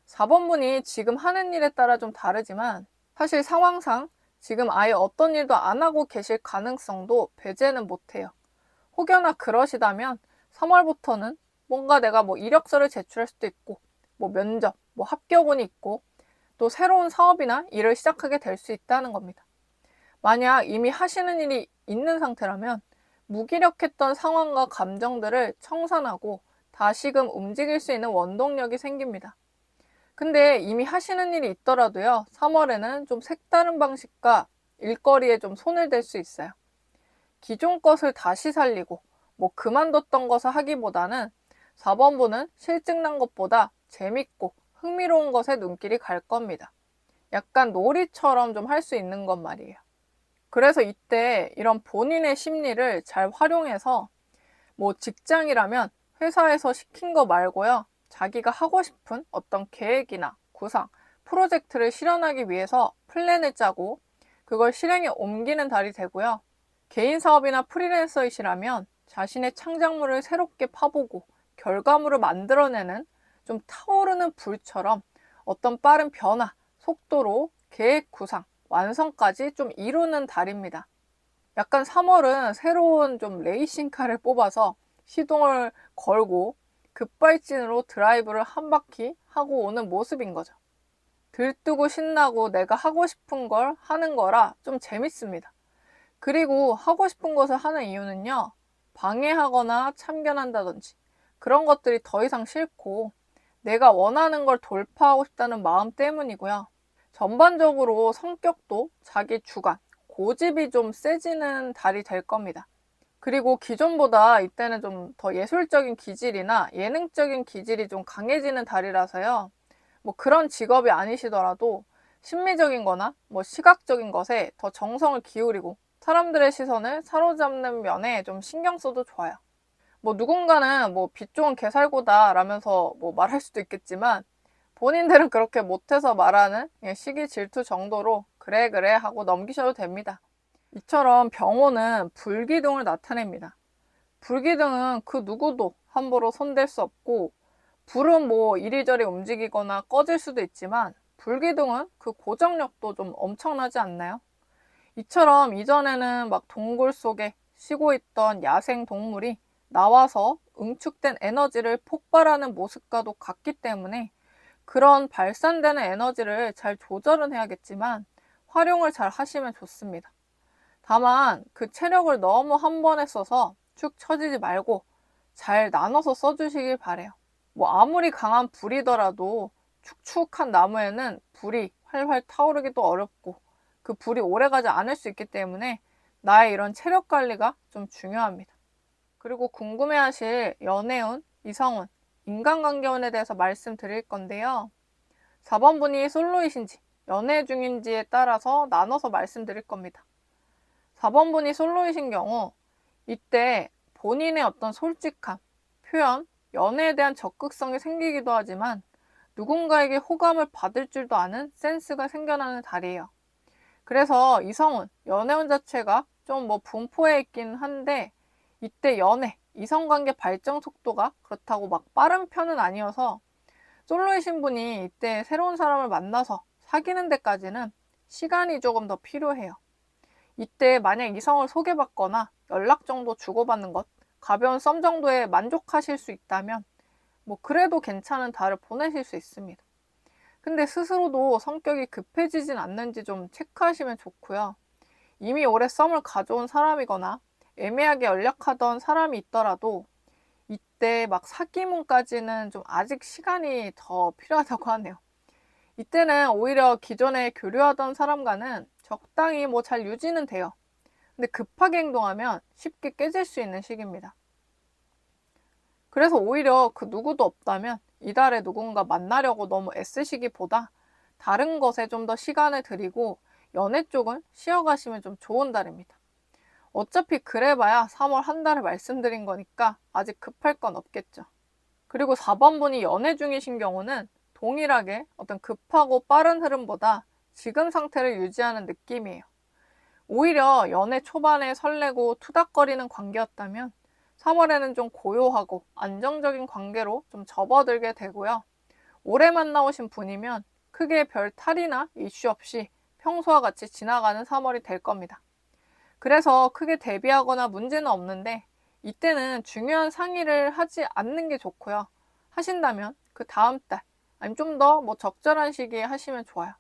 4번분이 지금 하는 일에 따라 좀 다르지만 사실 상황상 지금 아예 어떤 일도 안 하고 계실 가능성도 배제는 못해요. 혹여나 그러시다면 3월부터는 뭔가 내가 뭐 이력서를 제출할 수도 있고 뭐 면접, 뭐 합격운이 있고 또 새로운 사업이나 일을 시작하게 될 수 있다는 겁니다. 만약 이미 하시는 일이 있는 상태라면 무기력했던 상황과 감정들을 청산하고 다시금 움직일 수 있는 원동력이 생깁니다. 근데 이미 하시는 일이 있더라도요, 3월에는 좀 색다른 방식과 일거리에 좀 손을 댈 수 있어요. 기존 것을 다시 살리고 뭐 그만뒀던 것을 하기보다는 4번분은 실증난 것보다 재밌고 흥미로운 것에 눈길이 갈 겁니다. 약간 놀이처럼 좀 할 수 있는 것 말이에요. 그래서 이때 이런 본인의 심리를 잘 활용해서 뭐 직장이라면 회사에서 시킨 거 말고요. 자기가 하고 싶은 어떤 계획이나 구상, 프로젝트를 실현하기 위해서 플랜을 짜고 그걸 실행에 옮기는 달이 되고요. 개인 사업이나 프리랜서이시라면 자신의 창작물을 새롭게 파보고 결과물을 만들어내는 좀 타오르는 불처럼 어떤 빠른 변화, 속도로 계획 구상, 완성까지 좀 이루는 달입니다. 약간 3월은 새로운 좀 레이싱카를 뽑아서 시동을 걸고 급발진으로 드라이브를 한 바퀴 하고 오는 모습인 거죠. 들뜨고 신나고 내가 하고 싶은 걸 하는 거라 좀 재밌습니다. 그리고 하고 싶은 것을 하는 이유는요, 방해하거나 참견한다든지 그런 것들이 더 이상 싫고 내가 원하는 걸 돌파하고 싶다는 마음 때문이고요. 전반적으로 성격도 자기 주관, 고집이 좀 세지는 달이 될 겁니다. 그리고 기존보다 이때는 좀 더 예술적인 기질이나 예능적인 기질이 좀 강해지는 달이라서요. 뭐 그런 직업이 아니시더라도 심미적인 거나 뭐 시각적인 것에 더 정성을 기울이고 사람들의 시선을 사로잡는 면에 좀 신경 써도 좋아요. 뭐 누군가는 뭐 빛 좋은 개살구다 라면서 뭐 말할 수도 있겠지만 본인들은 그렇게 못해서 말하는 시기 질투 정도로 그래 그래 하고 넘기셔도 됩니다. 이처럼 병호는 불기둥을 나타냅니다. 불기둥은 그 누구도 함부로 손댈 수 없고, 불은 뭐 이리저리 움직이거나 꺼질 수도 있지만 불기둥은 그 고정력도 좀 엄청나지 않나요? 이처럼 이전에는 막 동굴 속에 쉬고 있던 야생 동물이 나와서 응축된 에너지를 폭발하는 모습과도 같기 때문에 그런 발산되는 에너지를 잘 조절은 해야겠지만 활용을 잘 하시면 좋습니다. 다만 그 체력을 너무 한 번에 써서 축 처지지 말고 잘 나눠서 써주시길 바래요. 뭐 아무리 강한 불이더라도 축축한 나무에는 불이 활활 타오르기도 어렵고 그 불이 오래가지 않을 수 있기 때문에 나의 이런 체력 관리가 좀 중요합니다. 그리고 궁금해하실 연애운, 이성운, 인간관계운에 대해서 말씀드릴 건데요. 4번 분이 솔로이신지 연애 중인지에 따라서 나눠서 말씀드릴 겁니다. 4번 분이 솔로이신 경우 이때 본인의 어떤 솔직함, 표현, 연애에 대한 적극성이 생기기도 하지만 누군가에게 호감을 받을 줄도 아는 센스가 생겨나는 달이에요. 그래서 이성운, 연애운 자체가 좀 뭐 분포해 있긴 한데 이때 연애, 이성관계 발전 속도가 그렇다고 막 빠른 편은 아니어서 솔로이신 분이 이때 새로운 사람을 만나서 사귀는 데까지는 시간이 조금 더 필요해요. 이때 만약 이성을 소개받거나 연락 정도 주고받는 것, 가벼운 썸 정도에 만족하실 수 있다면 뭐 그래도 괜찮은 달을 보내실 수 있습니다. 근데 스스로도 성격이 급해지진 않는지 좀 체크하시면 좋고요. 이미 오래 썸을 가져온 사람이거나 애매하게 연락하던 사람이 있더라도 이때 막 사귀문까지는 좀 아직 시간이 더 필요하다고 하네요. 이때는 오히려 기존에 교류하던 사람과는 적당히 뭐 잘 유지는 돼요. 근데 급하게 행동하면 쉽게 깨질 수 있는 시기입니다. 그래서 오히려 그 누구도 없다면 이달에 누군가 만나려고 너무 애쓰시기보다 다른 것에 좀 더 시간을 들이고 연애 쪽은 쉬어가시면 좀 좋은 달입니다. 어차피 그래봐야 3월 한 달을 말씀드린 거니까 아직 급할 건 없겠죠. 그리고 4번 분이 연애 중이신 경우는 동일하게 어떤 급하고 빠른 흐름보다 지금 상태를 유지하는 느낌이에요. 오히려 연애 초반에 설레고 투닥거리는 관계였다면 3월에는 좀 고요하고 안정적인 관계로 좀 접어들게 되고요. 오래 만나오신 분이면 크게 별 탈이나 이슈 없이 평소와 같이 지나가는 3월이 될 겁니다. 그래서 크게 대비하거나 문제는 없는데 이때는 중요한 상의를 하지 않는 게 좋고요. 하신다면 그 다음 달 아니면 좀 더 뭐 적절한 시기에 하시면 좋아요.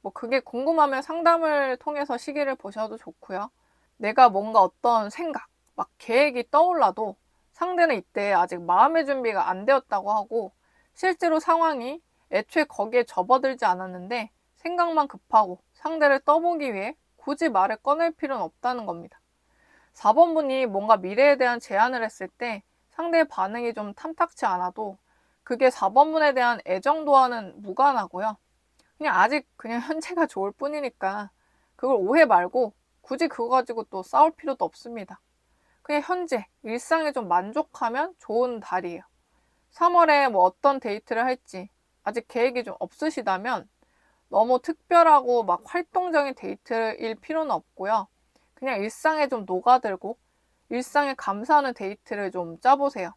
뭐 그게 궁금하면 상담을 통해서 시기를 보셔도 좋고요. 내가 뭔가 어떤 생각, 막 계획이 떠올라도 상대는 이때 아직 마음의 준비가 안 되었다고 하고 실제로 상황이 애초에 거기에 접어들지 않았는데 생각만 급하고 상대를 떠보기 위해 굳이 말을 꺼낼 필요는 없다는 겁니다. 4번 분이 뭔가 미래에 대한 제안을 했을 때 상대의 반응이 좀 탐탁치 않아도 그게 4번 분에 대한 애정도와는 무관하고요. 그냥 아직 그냥 현재가 좋을 뿐이니까 그걸 오해 말고 굳이 그거 가지고 또 싸울 필요도 없습니다. 그냥 현재 일상에 좀 만족하면 좋은 달이에요. 3월에 뭐 어떤 데이트를 할지 아직 계획이 좀 없으시다면 너무 특별하고 막 활동적인 데이트일 필요는 없고요. 그냥 일상에 좀 녹아들고 일상에 감사하는 데이트를 좀 짜보세요.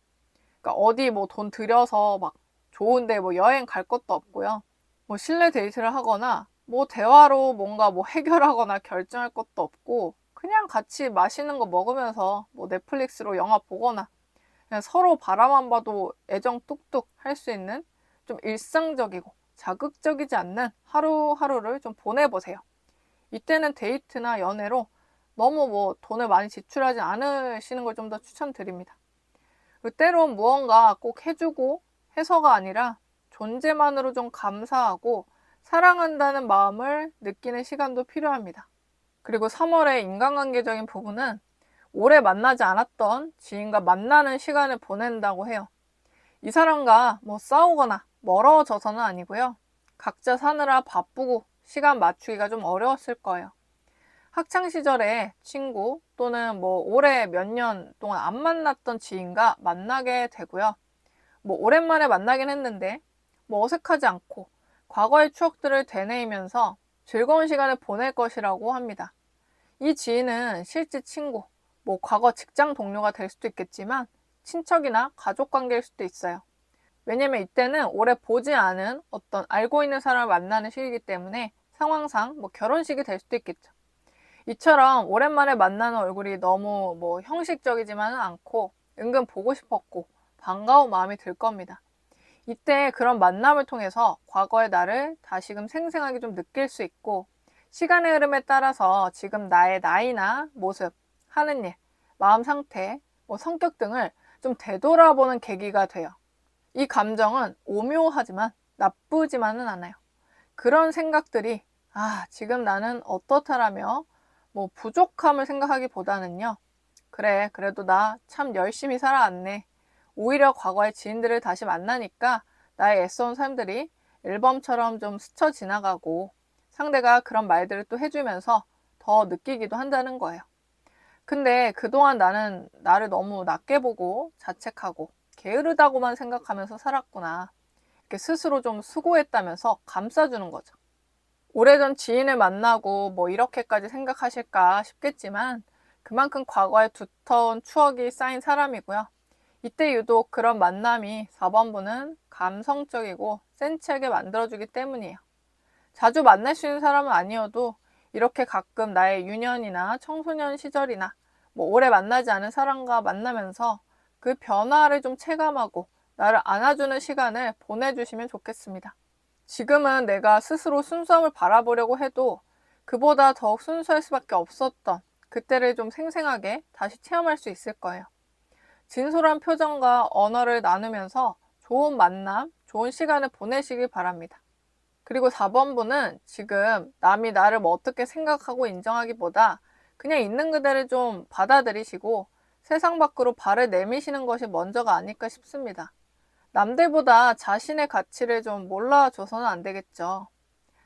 그러니까 어디 뭐 돈 들여서 막 좋은데 뭐 여행 갈 것도 없고요. 뭐 실내 데이트를 하거나 뭐 대화로 뭔가 뭐 해결하거나 결정할 것도 없고 그냥 같이 맛있는 거 먹으면서 뭐 넷플릭스로 영화 보거나 그냥 서로 바라만 봐도 애정 뚝뚝 할 수 있는 좀 일상적이고 자극적이지 않는 하루하루를 좀 보내보세요. 이때는 데이트나 연애로 너무 뭐 돈을 많이 지출하지 않으시는 걸 좀 더 추천드립니다. 그리고 때론 무언가 꼭 해주고 해서가 아니라 존재만으로 좀 감사하고 사랑한다는 마음을 느끼는 시간도 필요합니다. 그리고 3월의 인간관계적인 부분은 오래 만나지 않았던 지인과 만나는 시간을 보낸다고 해요. 이 사람과 뭐 싸우거나 멀어져서는 아니고요. 각자 사느라 바쁘고 시간 맞추기가 좀 어려웠을 거예요. 학창 시절에 친구 또는 뭐 올해 몇 년 동안 안 만났던 지인과 만나게 되고요. 뭐 오랜만에 만나긴 했는데 뭐 어색하지 않고 과거의 추억들을 되뇌이면서 즐거운 시간을 보낼 것이라고 합니다. 이 지인은 실제 친구, 뭐 과거 직장 동료가 될 수도 있겠지만 친척이나 가족 관계일 수도 있어요. 왜냐면 이때는 오래 보지 않은 어떤 알고 있는 사람을 만나는 시기이기 때문에 상황상 뭐 결혼식이 될 수도 있겠죠. 이처럼 오랜만에 만나는 얼굴이 너무 뭐 형식적이지만은 않고 은근 보고 싶었고 반가운 마음이 들 겁니다. 이때 그런 만남을 통해서 과거의 나를 다시금 생생하게 좀 느낄 수 있고 시간의 흐름에 따라서 지금 나의 나이나 모습, 하는 일, 마음 상태, 뭐 성격 등을 좀 되돌아보는 계기가 돼요. 이 감정은 오묘하지만 나쁘지만은 않아요. 그런 생각들이 지금 나는 어떻다라며 뭐 부족함을 생각하기보다는요. 그래, 그래도 나 참 열심히 살아왔네. 오히려 과거의 지인들을 다시 만나니까 나의 애써온 삶들이 앨범처럼 좀 스쳐 지나가고 상대가 그런 말들을 또 해주면서 더 느끼기도 한다는 거예요. 근데 그동안 나는 나를 너무 낮게 보고 자책하고 게으르다고만 생각하면서 살았구나. 이렇게 스스로 좀 수고했다면서 감싸주는 거죠. 오래전 지인을 만나고 뭐 이렇게까지 생각하실까 싶겠지만 그만큼 과거에 두터운 추억이 쌓인 사람이고요. 이때 유독 그런 만남이 4번부는 감성적이고 센치하게 만들어주기 때문이에요. 자주 만날 수 있는 사람은 아니어도 이렇게 가끔 나의 유년이나 청소년 시절이나 뭐 오래 만나지 않은 사람과 만나면서 그 변화를 좀 체감하고 나를 안아주는 시간을 보내주시면 좋겠습니다. 지금은 내가 스스로 순수함을 바라보려고 해도 그보다 더욱 순수할 수밖에 없었던 그때를 좀 생생하게 다시 체험할 수 있을 거예요. 진솔한 표정과 언어를 나누면서 좋은 만남, 좋은 시간을 보내시길 바랍니다. 그리고 4번부는 지금 남이 나를 뭐 어떻게 생각하고 인정하기보다 그냥 있는 그대를 좀 받아들이시고 세상 밖으로 발을 내미시는 것이 먼저가 아닐까 싶습니다. 남들보다 자신의 가치를 좀 몰라줘서는 안 되겠죠.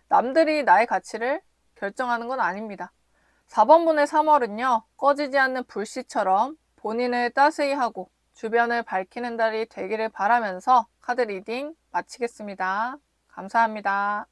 남들이 나의 가치를 결정하는 건 아닙니다. 4번분의 3월은요, 꺼지지 않는 불씨처럼 본인을 따스히 하고 주변을 밝히는 달이 되기를 바라면서 카드 리딩 마치겠습니다. 감사합니다.